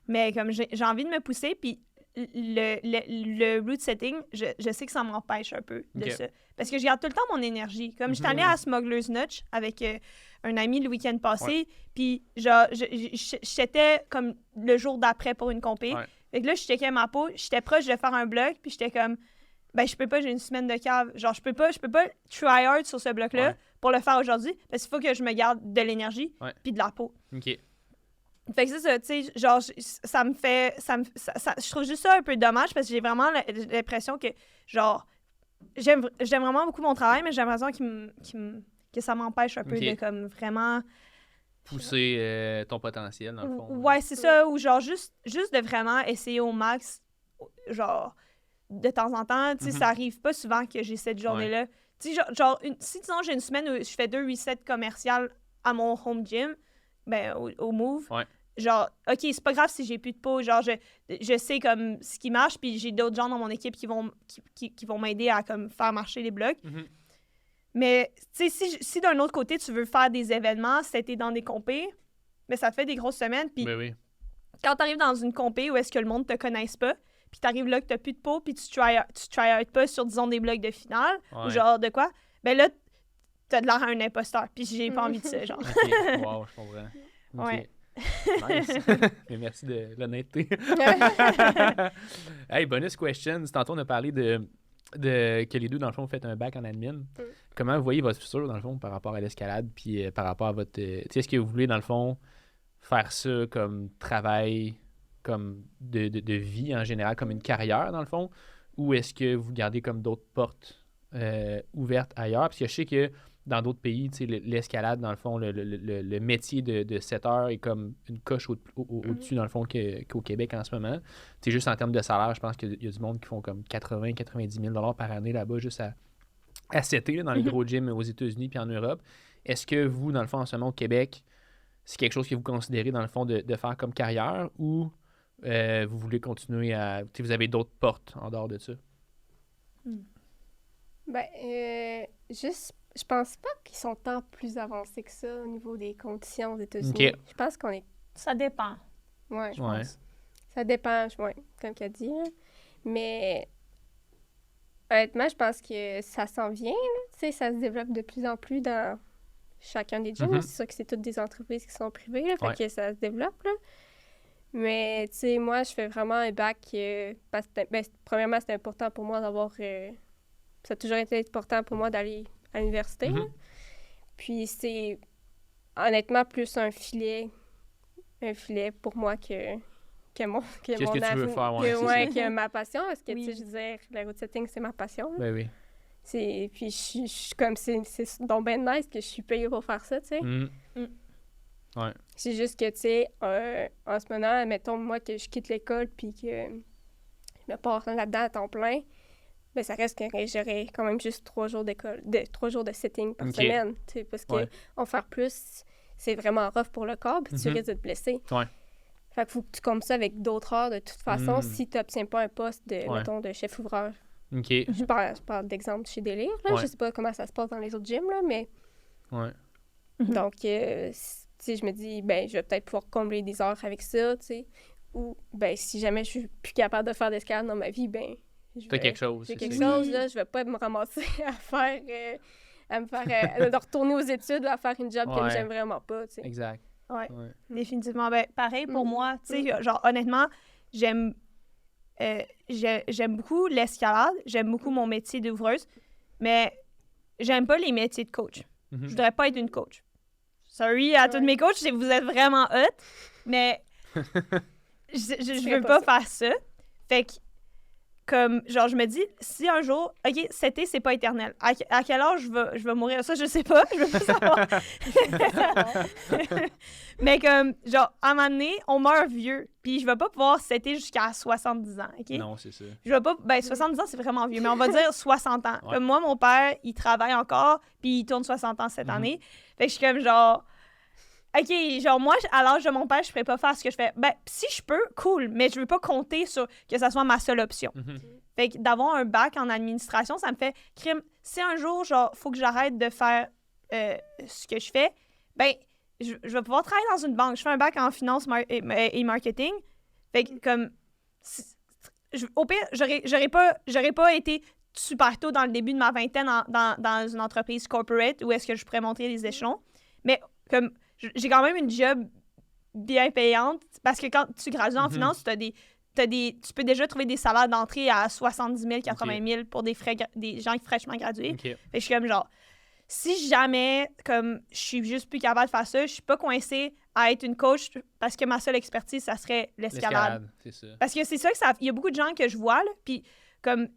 Speaker 3: Mais comme j'ai envie de me pousser, puis le route setting, je sais que ça m'empêche un peu de ça. Parce que je garde tout le temps mon énergie. Comme j'étais allée à Smuggler's Notch avec un ami le week-end passé, puis genre, j'étais comme le jour d'après pour une compé. Fait que là, je checkais ma peau, j'étais proche de faire un bloc, puis j'étais comme... Ben, je peux pas, j'ai une semaine de cave. Genre, je peux pas try hard sur ce bloc-là pour le faire aujourd'hui, parce qu'il faut que je me garde de l'énergie puis de la peau. Fait que c'est ça, tu sais, genre, ça me fait... je trouve juste ça un peu dommage parce que j'ai vraiment l'impression que, genre, j'aime vraiment beaucoup mon travail, mais j'ai l'impression que ça m'empêche un peu de, comme, vraiment...
Speaker 1: Pousser ton potentiel, dans le fond.
Speaker 3: Ouais, c'est ça, ou genre, juste de vraiment essayer au max, genre, de temps en temps, tu sais, ça arrive pas souvent que j'ai cette journée-là. Tu sais, genre si, disons, j'ai une semaine où je fais 2 resets commerciales à mon home gym, ben, au Move, genre, OK, c'est pas grave si j'ai plus de peau, genre, je sais, comme, ce qui marche, puis j'ai d'autres gens dans mon équipe qui vont m'aider à, comme, faire marcher les blocs. Mais, tu sais, si d'un autre côté, tu veux faire des événements, c'était dans des compés, mais ça te fait des grosses semaines. Puis quand t'arrives dans une compé où est-ce que le monde te connaisse pas, puis t'arrives là que t'as plus de peau, puis tu try out pas sur, disons, des blocs de finale, ou genre de quoi, ben là, t'as de l'air à un imposteur. Puis j'ai pas envie de ça, genre.
Speaker 1: OK, wow, je comprends. Okay. Nice. Mais merci de l'honnêteté. Hey, bonus question. Tantôt, on a parlé de que les deux, dans le fond, faites un bac en admin. Comment vous voyez votre futur, dans le fond, par rapport à l'escalade, puis par rapport à votre... est-ce que vous voulez, dans le fond, faire ça comme travail, comme de vie en général, comme une carrière, dans le fond, ou est-ce que vous gardez comme d'autres portes ouvertes ailleurs? Parce que je sais que dans d'autres pays, l'escalade, dans le fond, le métier de setter est comme une coche au-dessus, dans le fond, qu'au Québec en ce moment. T'sais, juste en termes de salaire, je pense qu'il y a du monde qui font comme 80-90 000 par année là-bas, juste à setter dans les gros gyms aux États-Unis puis en Europe. Est-ce que vous, dans le fond, en ce moment, au Québec, c'est quelque chose que vous considérez, dans le fond, de faire comme carrière ou vous voulez continuer à... vous avez d'autres portes en dehors de ça?
Speaker 2: Ben, je pense pas qu'ils sont tant plus avancés que ça au niveau des conditions aux États-Unis. Je pense qu'on est...
Speaker 3: Ça dépend.
Speaker 2: Ouais, je pense. Ça dépend, comme tu as dit. Là. Mais honnêtement, je pense que ça s'en vient. Tu sais, ça se développe de plus en plus dans chacun des gyms. C'est sûr que c'est toutes des entreprises qui sont privées, là, fait que ça se développe. Là. Mais tu sais, moi, je fais vraiment un bac parce que, premièrement, c'était important pour moi d'avoir... ça a toujours été important pour moi d'aller à l'université. Puis c'est honnêtement plus un filet pour moi que mon
Speaker 1: Qu'est-ce que tu veux faire,
Speaker 2: que ma passion, parce que tu sais, je veux dire, la route setting, c'est ma passion.
Speaker 1: Ben oui.
Speaker 2: Puis je suis comme, c'est donc ben nice que je suis payée pour faire ça, tu sais.
Speaker 1: Ouais.
Speaker 2: C'est juste que, tu sais, en ce moment, mettons, moi, que je quitte l'école puis que je me pars là-dedans à temps plein, ben ça reste que j'aurais quand même juste 3 jours d'école, 3 jours de sitting par semaine, tu sais, parce que en faire plus, c'est vraiment rough pour le corps, puis tu risques de te blesser. Fait qu'il faut que tu combes ça avec d'autres heures de toute façon si tu n'obtiens pas un poste de, mettons, de chef ouvreur. Je parle d'exemple chez Délire, là. Je sais pas comment ça se passe dans les autres gyms, là, mais... Donc, tu sais, je me dis, ben, je vais peut-être pouvoir combler des heures avec ça, tu sais. Ou, ben, si jamais je suis plus capable de faire d'escalade dans ma vie, ben...
Speaker 1: T'as quelque chose.
Speaker 2: J'ai quelque chose, là. Je vais pas me ramasser de retourner aux études, à faire une job que j'aime vraiment pas, tu sais.
Speaker 1: Exact.
Speaker 3: Ouais, définitivement. Ben, pareil pour moi, tu sais, genre, honnêtement, j'aime beaucoup l'escalade, j'aime beaucoup mon métier d'ouvreuse, mais j'aime pas les métiers de coach. Je voudrais pas être une coach. Sorry à tous mes coachs, vous êtes vraiment hot, mais je veux pas faire ça. Fait que, comme, genre, je me dis, si un jour, OK, cet été, c'est pas éternel. À quel âge je vais mourir? Ça, je sais pas. Je veux pas savoir. Mais comme, genre, à un moment donné, on meurt vieux. Puis je vais pas pouvoir setter jusqu'à 70 ans, OK?
Speaker 1: Non, c'est ça.
Speaker 3: Je vais pas... Ben, 70 ans, c'est vraiment vieux. Mais on va dire 60 ans. Comme moi, mon père, il travaille encore, puis il tourne 60 ans cette année. Fait que je suis comme, genre... OK, genre, moi, à l'âge de mon père, je pourrais pas faire ce que je fais. Ben, si je peux, cool, mais je veux pas compter sur que ça soit ma seule option. Fait que d'avoir un bac en administration, ça me fait crime. Si un jour, genre, faut que j'arrête de faire ce que je fais, ben, je vais pouvoir travailler dans une banque. Je fais un bac en finance et marketing. Fait que, comme, au pire, j'aurais pas été super tôt dans le début de ma vingtaine dans une entreprise corporate où est-ce que je pourrais monter les échelons. Mais, comme, j'ai quand même une job bien payante parce que quand tu gradues en finance, tu peux déjà trouver des salaires d'entrée à 70 000, 80 000 pour des gens fraîchement gradués. Fait que je suis comme genre, si jamais comme je suis juste plus capable de faire ça, je suis pas coincée à être une coach parce que ma seule expertise, ça serait l'escalade.
Speaker 1: C'est ça.
Speaker 3: Parce que c'est ça que ça... Il y a beaucoup de gens que je vois, là, puis comme...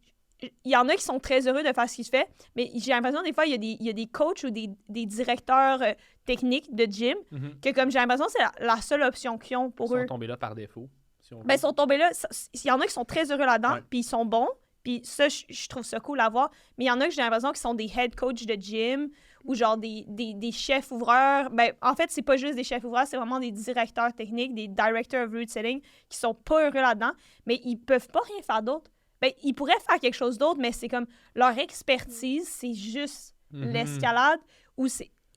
Speaker 3: Il y en a qui sont très heureux de faire ce qu'ils font, mais j'ai l'impression des fois, il y a des coachs ou des directeurs techniques de gym que comme j'ai l'impression que c'est la seule option qu'ils ont pour eux.
Speaker 1: Ils sont tombés là par défaut. Si on veut.
Speaker 3: Ben, ils sont tombés là. Il y en a qui sont très heureux là-dedans, puis ils sont bons. Puis ça, je trouve ça cool à voir. Mais il y en a que j'ai l'impression qu'ils sont des head coachs de gym ou genre des chefs ouvreurs. Ben, en fait, c'est pas juste des chefs ouvreurs, c'est vraiment des directeurs techniques, des directors of route setting qui sont pas heureux là-dedans, mais ils peuvent pas rien faire d'autre. Ben, ils pourraient faire quelque chose d'autre, mais c'est comme leur expertise, c'est juste l'escalade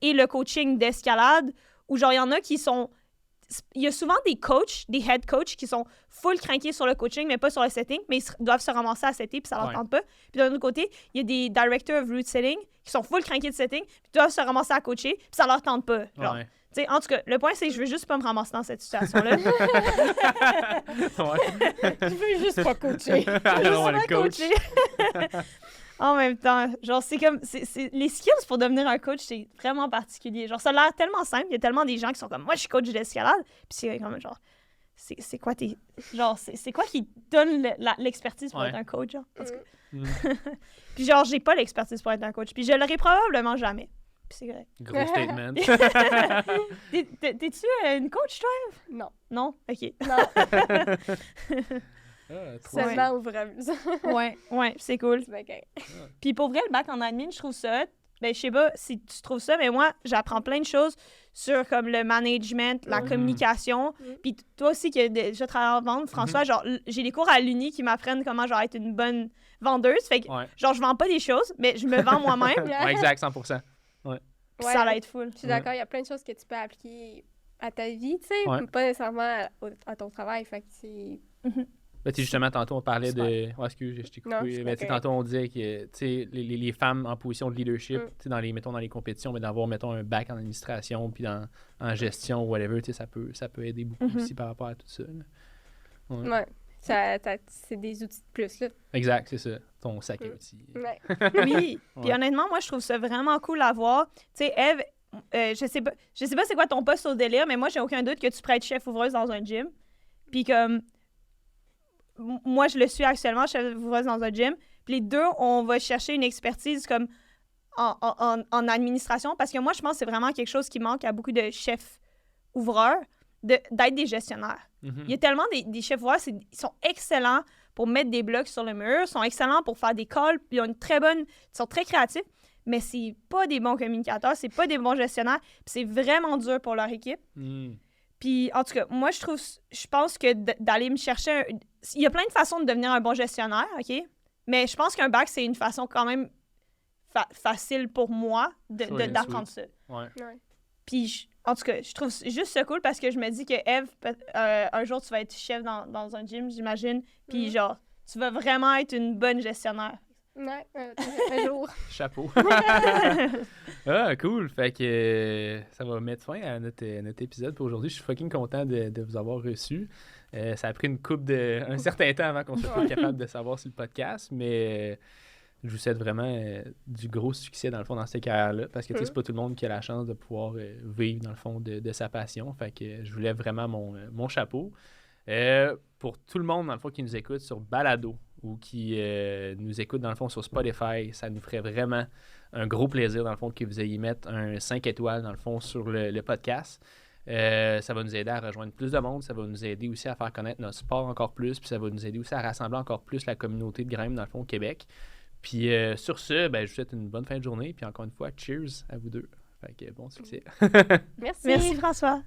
Speaker 3: et le coaching d'escalade. Ou genre, il y en a qui sont... Il y a souvent des coachs, des head coachs qui sont full craqués sur le coaching, mais pas sur le setting, mais ils doivent se ramasser à setter, puis ça leur tente pas. Puis d'un autre côté, il y a des directors of route setting qui sont full craqués de setting, puis doivent se ramasser à coacher, puis ça leur tente pas. Genre. T'sais, en tout cas, le point, c'est que je veux juste pas me ramasser dans cette situation-là.
Speaker 2: Je veux juste pas coacher.
Speaker 1: I don't want to coach.
Speaker 3: En même temps, genre, c'est comme... les skills pour devenir un coach, c'est vraiment particulier. Genre, ça a l'air tellement simple. Il y a tellement des gens qui sont comme, moi, je suis coach d'escalade. Puis c'est comme, genre, c'est quoi tes... Genre, c'est quoi qui donne l'expertise pour être un coach, genre? En tout cas. Puis genre, j'ai pas l'expertise pour être un coach. Puis je l'aurai probablement jamais. Puis c'est vrai.
Speaker 1: Gros statement.
Speaker 3: T'es-tu une coach, toi?
Speaker 2: Non.
Speaker 3: Non? OK.
Speaker 2: Non. Seulement ouvreuse.
Speaker 3: ouais, c'est cool. Puis pour vrai, le bac en admin, je trouve ça... Ben, je sais pas si tu trouves ça, mais moi, j'apprends plein de choses sur comme le management, la communication. Puis toi aussi qui as déjà travaillé en vente, François, genre, j'ai des cours à l'Uni qui m'apprennent comment genre être une bonne vendeuse. Fait que, genre, je vends pas des choses, mais je me vends moi-même.
Speaker 1: Ouais, exact, 100%.
Speaker 3: Puis ça va être full.
Speaker 2: Je suis d'accord, il y a plein de choses que tu peux appliquer à ta vie, tu sais, pas nécessairement à ton travail. Fait que c'est...
Speaker 1: Ben, justement, tantôt, on parlait de... Oh, excuse, je t'ai coupé. Mais tantôt, on disait que les femmes en position de leadership, mettons, dans les compétitions, mais d'avoir, mettons, un bac en administration puis en gestion ou whatever, ça peut aider beaucoup aussi par rapport à tout ça.
Speaker 2: Ouais. C'est des outils de plus, là.
Speaker 1: Exact, c'est ça. Ton sac à outils.
Speaker 2: Ouais.
Speaker 3: Oui. Puis honnêtement, moi, je trouve ça vraiment cool à voir. Tu sais, Eve, je sais pas c'est quoi ton poste au délire, mais moi, j'ai aucun doute que tu pourrais être chef ouvreuse dans un gym. Puis comme... Moi, je le suis actuellement, chef ouvreuse dans un gym. Puis les deux, on va chercher une expertise comme en administration, parce que moi, je pense que c'est vraiment quelque chose qui manque à beaucoup de chefs ouvreurs, d'être des gestionnaires. Il y a tellement des chefs ouvreurs, ils sont excellents pour mettre des blocs sur le mur, sont excellents pour faire des calls, ils ont ils sont très créatifs, mais c'est pas des bons communicateurs, c'est pas des bons gestionnaires, puis c'est vraiment dur pour leur équipe. Puis, en tout cas, moi, je pense que d'aller me chercher... Il y a plein de façons de devenir un bon gestionnaire, OK? Mais je pense qu'un bac, c'est une façon quand même facile pour moi d'apprendre ça.
Speaker 1: Ouais.
Speaker 3: Puis, en tout cas, je trouve juste ça cool parce que je me dis que Eve, un jour, tu vas être chef dans un gym, j'imagine. Puis, genre, tu vas vraiment être une bonne gestionnaire.
Speaker 2: Ouais, un jour.
Speaker 1: Chapeau. Ah, cool. Fait que ça va mettre fin à notre épisode pour aujourd'hui. Je suis fucking content de vous avoir reçu. Ça a pris un certain temps avant qu'on soit capable de savoir sur le podcast, mais je vous souhaite vraiment du gros succès, dans le fond, dans cette carrière-là, parce que c'est pas tout le monde qui a la chance de pouvoir vivre, dans le fond, de sa passion. Fait que je vous lève vraiment mon chapeau. Pour tout le monde, dans le fond, qui nous écoute sur Balado ou qui nous écoute, dans le fond, sur Spotify, ça nous ferait vraiment un gros plaisir, dans le fond, que vous ayez mettre un 5 étoiles, dans le fond, sur le podcast. Ça va nous aider à rejoindre plus de monde, ça va nous aider aussi à faire connaître notre sport encore plus, puis ça va nous aider aussi à rassembler encore plus la communauté de Grimpe, dans le fond, au Québec. Puis sur ce, je vous souhaite une bonne fin de journée, puis encore une fois, cheers à vous deux. Fait que bon succès.
Speaker 2: Merci.
Speaker 3: Merci François.